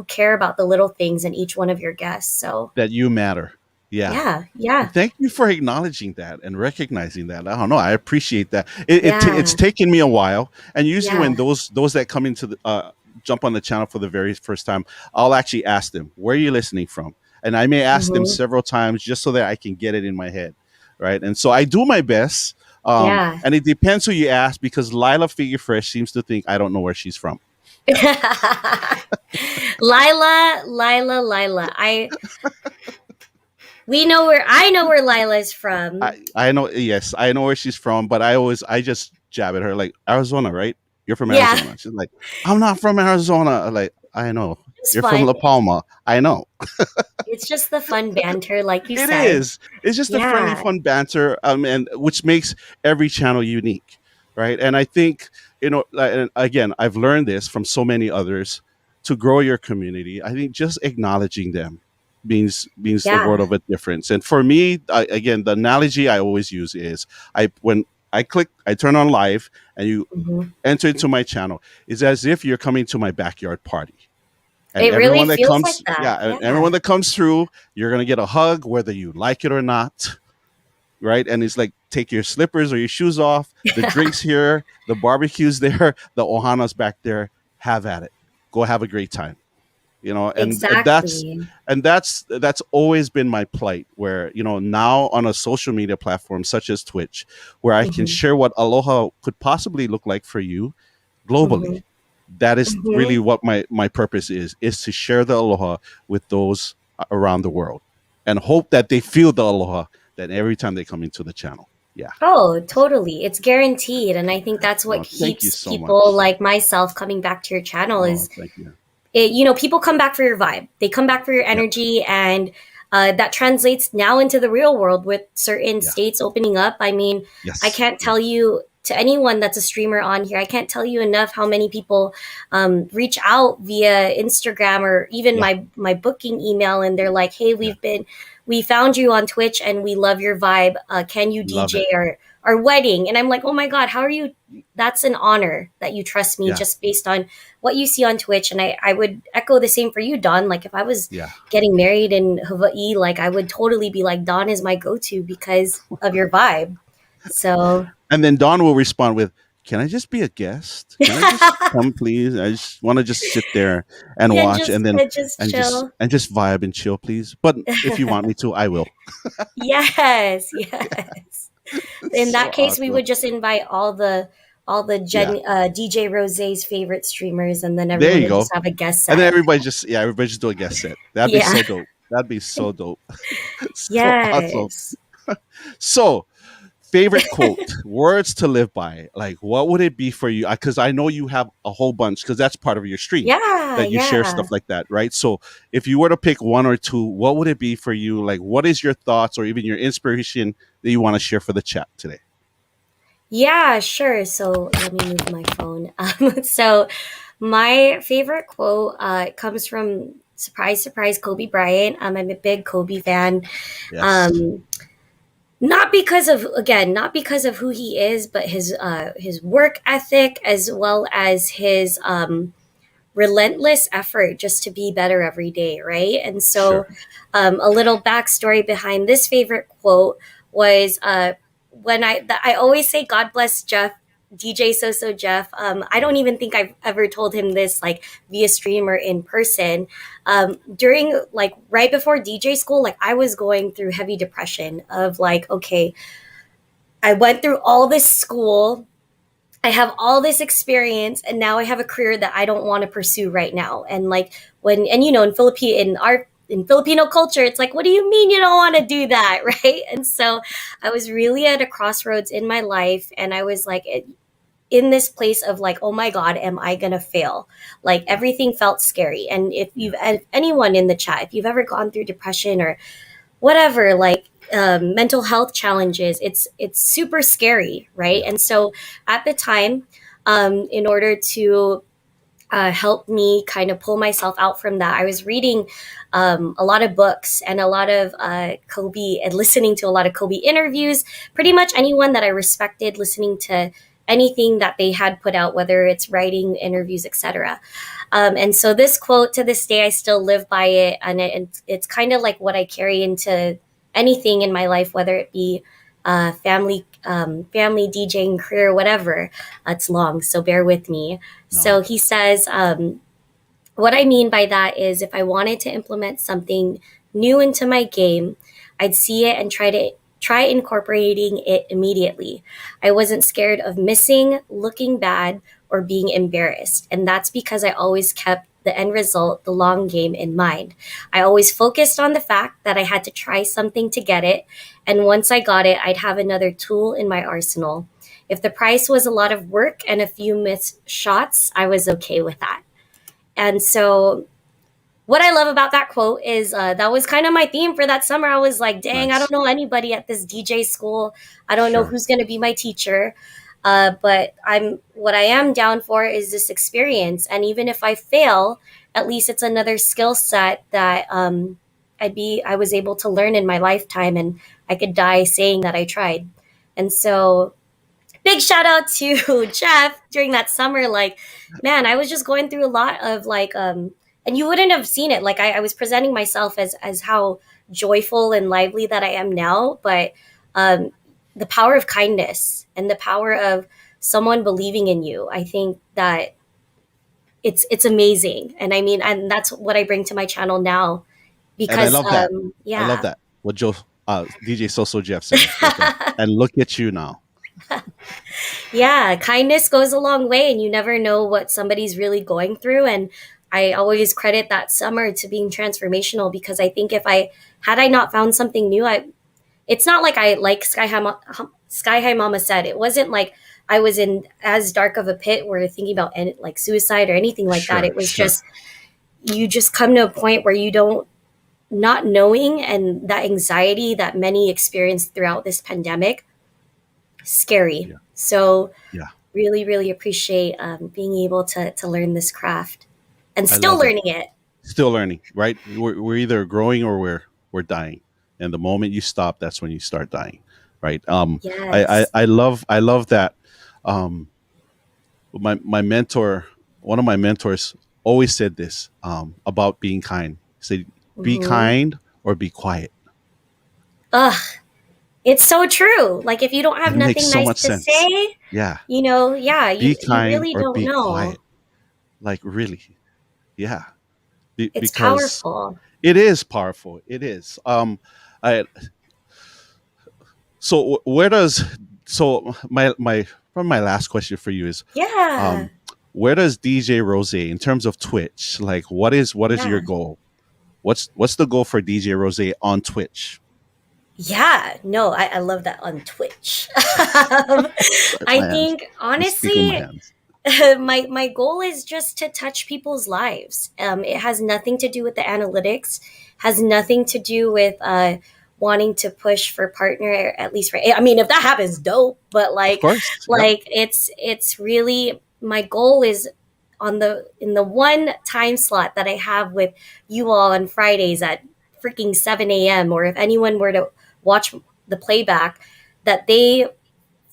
care about the little things in each one of your guests. So That you matter. Yeah. yeah, yeah, And thank you for acknowledging that and recognizing that. I don't know. I appreciate that. It's yeah, taken me a while, and usually when yeah. those that come into the jump on the channel for the very first time, I'll actually ask them, "Where are you listening from?" And I may ask them Hmm. several times just so that I can get it in my head, right? And so I do my best. Yeah. And it depends who you ask because Lila Figure Fresh seems to think I don't know where she's from. Lila. I know where Lila's from. I know, yes, I know where she's from, but I just jab at her like Arizona, right? You're from Yeah, Arizona. She's like, I'm not from Arizona. Like, I know. it's You're from fun. La Palma. I know. It's just the fun banter, like you It said. is. It's just a friendly, Yeah. fun banter, and which makes every channel unique, right? And I think and again, I've learned this from so many others. To grow your community, I think just acknowledging them means the world Yeah. of a difference. And for me, again, the analogy I always use is when I turn on live, and you Hmm. enter into my channel, it's as if you're coming to my backyard party. And It really everyone that feels like comes, that. yeah, and Yeah. everyone that comes through, you're gonna get a hug, whether you like it or not, right? And it's like take your slippers or your shoes off. The drinks here, the barbecue's there, the ohana's back there. Have at it. Go have a great time. And that's Exactly. that's always been my plight. Where now on a social media platform such as Twitch, where I can Hmm. share what aloha could possibly look like for you globally. Hmm. That is Hmm. really what my purpose is to share the aloha with those around the world, and hope that they feel the aloha that every time they come into the channel. Yeah. Oh, totally. It's guaranteed. And I think that's what Oh, thank you keeps so people much. like myself coming back to your channel Oh, is thank you. people come back for your vibe. They come back for your Yep. energy, and that translates now into the real world with certain Yeah. states opening up. I mean, I Yes. can't Yeah. tell you to anyone that's a streamer on here. I can't tell you enough how many people reach out via Instagram or even Yeah. my booking email, and they're like, "Hey, Yeah. we found you on Twitch, and we love your vibe. Can you Love DJ it. our wedding?" And I'm like, "Oh my god, how are you? That's an honor that you trust me Yeah. just based on what you see on Twitch." And I would echo the same for you, Don. Like if I was Yeah. getting married in Hawaii, like I would totally be like, Don is my go-to because of your vibe. So And then Don will respond with, "Can I just be a guest? Can I just come, please? I just want to just sit there and watch, and then and just and just chill. and just vibe and chill, please. But if you want me to, I will." Yes, yes. It's In so that case, we awesome. would just invite all the Yeah. DJ Rose's favorite streamers, and then There everyone you would go. just have a guest And then set. everybody just do a guest set. That'd be Yeah. so dope. That'd be so dope. So awesome. Yes. So, favorite quote, words to live by. Like, what would it be for you? Because I know you have a whole bunch, because that's part of your stream Yeah, that you share yeah. stuff like that, right? So, if you were to pick one or two, what would it be for you? Like, what is your thoughts or even your inspiration that you want to share for the chat today? Yeah, sure. So let me move my phone. So my favorite quote comes from surprise, surprise, Kobe Bryant. I'm a big Kobe fan. Yes. Um, not because of not because of who he is, but his work ethic as well as his relentless effort just to be better every day, right? And Sure. so, a little backstory behind this favorite quote was I always say God bless Jeff, DJ So Jeff. I don't even think I've ever told him this like via stream or in person. During like right before DJ school, like I was going through heavy depression of like, okay, I went through all this school, I have all this experience, and now I have a career that I don't want to pursue right now. And like and you know, in Filipino culture, it's like, what do you mean you don't want to do that, right? And so I was really at a crossroads in my life, and I was like in this place of like, oh my God, am I gonna fail? Like everything felt scary. And if anyone in the chat, if you've ever gone through depression or whatever, like mental health challenges, it's super scary, right? And so at the time, in order to help me kind of pull myself out from that, I was reading a lot of books and a lot of Kobe and listening to a lot of Kobe interviews. Pretty much anyone that I respected, listening to anything that they had put out, whether it's writing, interviews, etc. And so this quote, to this day, I still live by it, and it's kind of like what I carry into anything in my life, whether it be family, DJing career, whatever. It's long, so bear with me. No. So he says, what I mean by that is if I wanted to implement something new into my game, I'd see it and try incorporating it immediately. I wasn't scared of missing, looking bad, or being embarrassed. And that's because I always kept the end result, the long game, in mind. I always focused on the fact that I had to try something to get it. And once I got it, I'd have another tool in my arsenal. If the price was a lot of work and a few missed shots, I was okay with that. And so what I love about that quote is that was kind of my theme for that summer. I was like, dang, Nice. I don't know anybody at this DJ school. I don't know Sure. who's going to be my teacher. But what I am down for is this experience. And even if I fail, at least it's another skill set that I was able to learn in my lifetime, and I could die saying that I tried. And so big shout out to Jeff during that summer. Like, man, I was just going through a lot of like, and you wouldn't have seen it. Like I was presenting myself as how joyful and lively that I am now, but the power of kindness and the power of someone believing in you, I think that it's amazing. And I mean, and that's what I bring to my channel now, because And I love that. yeah. I love that. What DJ So Jeff said. And look at you now. Yeah, kindness goes a long way, and you never know what somebody's really going through. And I always credit that summer to being transformational, because I think if I not found something new, it's not like I, like Skyhigh Mama said, it wasn't like I was in as dark of a pit where thinking about like suicide or anything like that. It was just, you just come to a point where you don't, not knowing, and that anxiety that many experienced throughout this pandemic, scary. Yeah. So Yeah. really, really appreciate being able to learn this craft, and I still love it. learning it. Still learning, right? We're either growing or we're dying. And the moment you stop, that's when you start dying, right? Yes. I love that. My mentor, one of my mentors, always said this about being kind. He said, "Be Mhm. kind or be quiet." Ugh, it's so true. Like if you don't have It makes nothing so nice much to sense. say, Yeah, yeah, be you kind really or don't be know. quiet. Like really, yeah. It's Because powerful. it is powerful. It is. I so where does so my from my last question for you is Yeah. where does DJ Rosehhh in terms of Twitch, like what is Yeah. your goal? What's the goal for DJ Rosehhh on Twitch? Yeah. No, I love that on Twitch. That's I my hands. think I'm speaking with my honestly, hands. my goal is just to touch people's lives. It has nothing to do with the analytics, has nothing to do with wanting to push for partner, at least for, I mean, if that happens, dope. But Of like, course. Yep. it's really, my goal is in the one time slot that I have with you all on Fridays at freaking 7 a.m. or if anyone were to watch the playback, that they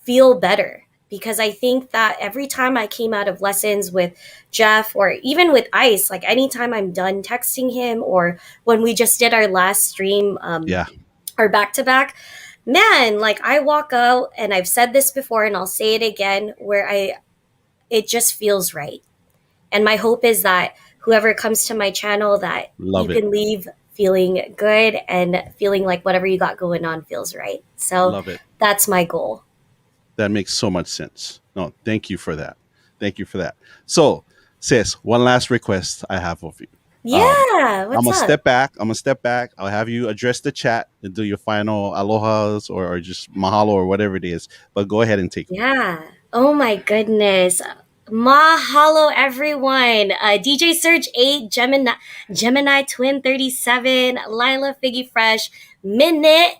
feel better. Because I think that every time I came out of lessons with Jeff or even with Ice, like anytime I'm done texting him, or when we just did our last stream, Yeah. our back to back, man, like I walk out and I've said this before and I'll say it again, where it just feels right. And my hope is that whoever comes to my channel, that you Love it. can leave feeling good and feeling like whatever you got going on feels right. So Love it. that's my goal. That makes so much sense. No, thank you for that. Thank you for that. So, sis, one last request I have of you. Yeah, I'm what's gonna up? step back. I'm gonna step back. I'll have you address the chat and do your final alohas or just mahalo or whatever it is. But go ahead and take it. Yeah. Oh my goodness. Mahalo everyone. DJ Surge 8, Gemini Twin 37, Lila Figgy Fresh, Minute,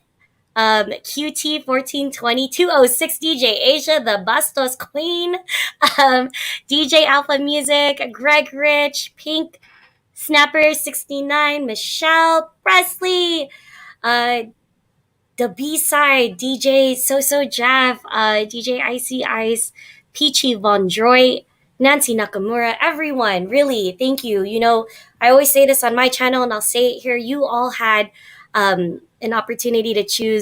QT 1420, 206 DJ Asia, the Bastos Queen, DJ Alpha Music, Greg Rich, Pink Snapper 69, Michelle Presley, uh, the B side, DJ So Jeff, DJ Icy Ice, Peachy Von Droy, Nancy Nakamura, everyone, really, thank you. You know, I always say this on my channel and I'll say it here. You all had an opportunity to choose